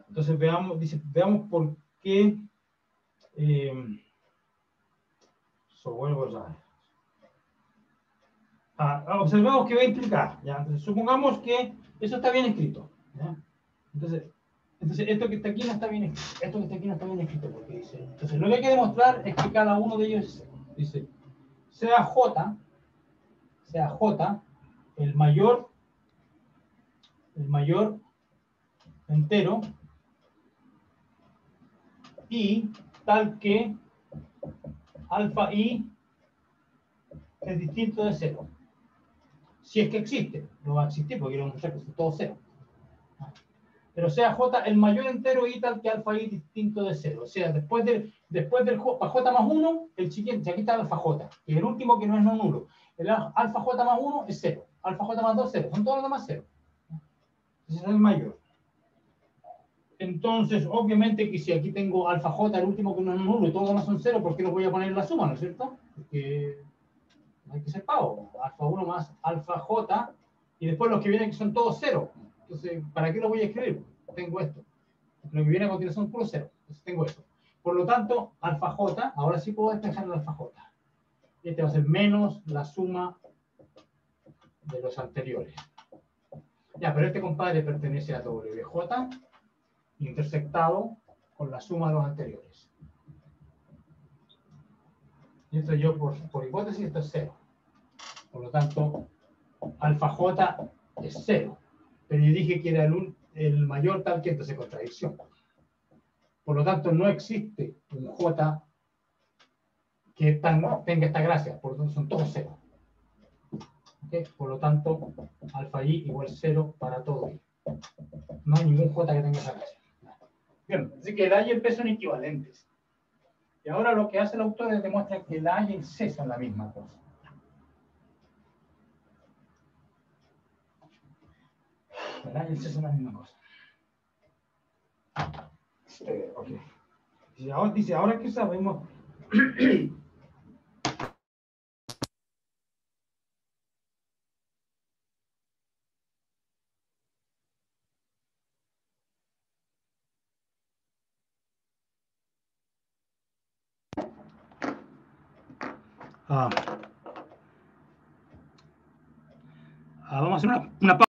Entonces veamos por qué. Observemos que va a implicar. ¿Ya? Entonces, supongamos que eso está bien escrito. ¿Ya? Entonces, esto que está aquí no está bien escrito. Esto que está aquí no está bien escrito. Porque dice, entonces, lo que hay que demostrar es que cada uno de ellos dice, sea J, el mayor entero y tal que alfa i es distinto de 0. Si es que existe, no va a existir porque quiero demostrar que es todo 0. Pero sea J el mayor entero y tal que alfa i distinto de 0. O sea, después del J más 1, el siguiente, aquí está alfa J, que es el último que no es no nulo. El alfa J más 1 es 0. Alfa J más 2 0. Son todos los demás 0. Ese es el mayor. Entonces, obviamente que si aquí tengo alfa J, el último que no es nulo, y todos los demás son 0, ¿por qué los voy a poner en la suma, no es cierto? Porque hay que ser pavo. Alfa 1 más alfa J, y después los que vienen que son todos 0. Entonces, ¿para qué lo voy a escribir? Tengo esto. Lo que viene a continuación es puro 0. Entonces tengo esto. Por lo tanto, alfa J, ahora sí puedo despejar el alfa J. Este va a ser menos la suma de los anteriores. Ya, pero este compadre pertenece a WJ intersectado con la suma de los anteriores. Y esto yo, por hipótesis, esto es 0. Por lo tanto, alfa J es 0. Pero yo dije que era el mayor tal que entonces contradicción. Por lo tanto, no existe un J que tenga esta gracia. Por lo tanto, son todos 0. ¿Okay? Por lo tanto, alfa i igual 0 para todo i. No hay ningún J que tenga esa gracia. Bien, así que el A y el P son equivalentes. Y ahora lo que hace el autor es demostrar que el A y el C son la misma cosa. El A y el C son la misma cosa. Okay. Dice, ahora que sabemos... vamos a hacer una pausa.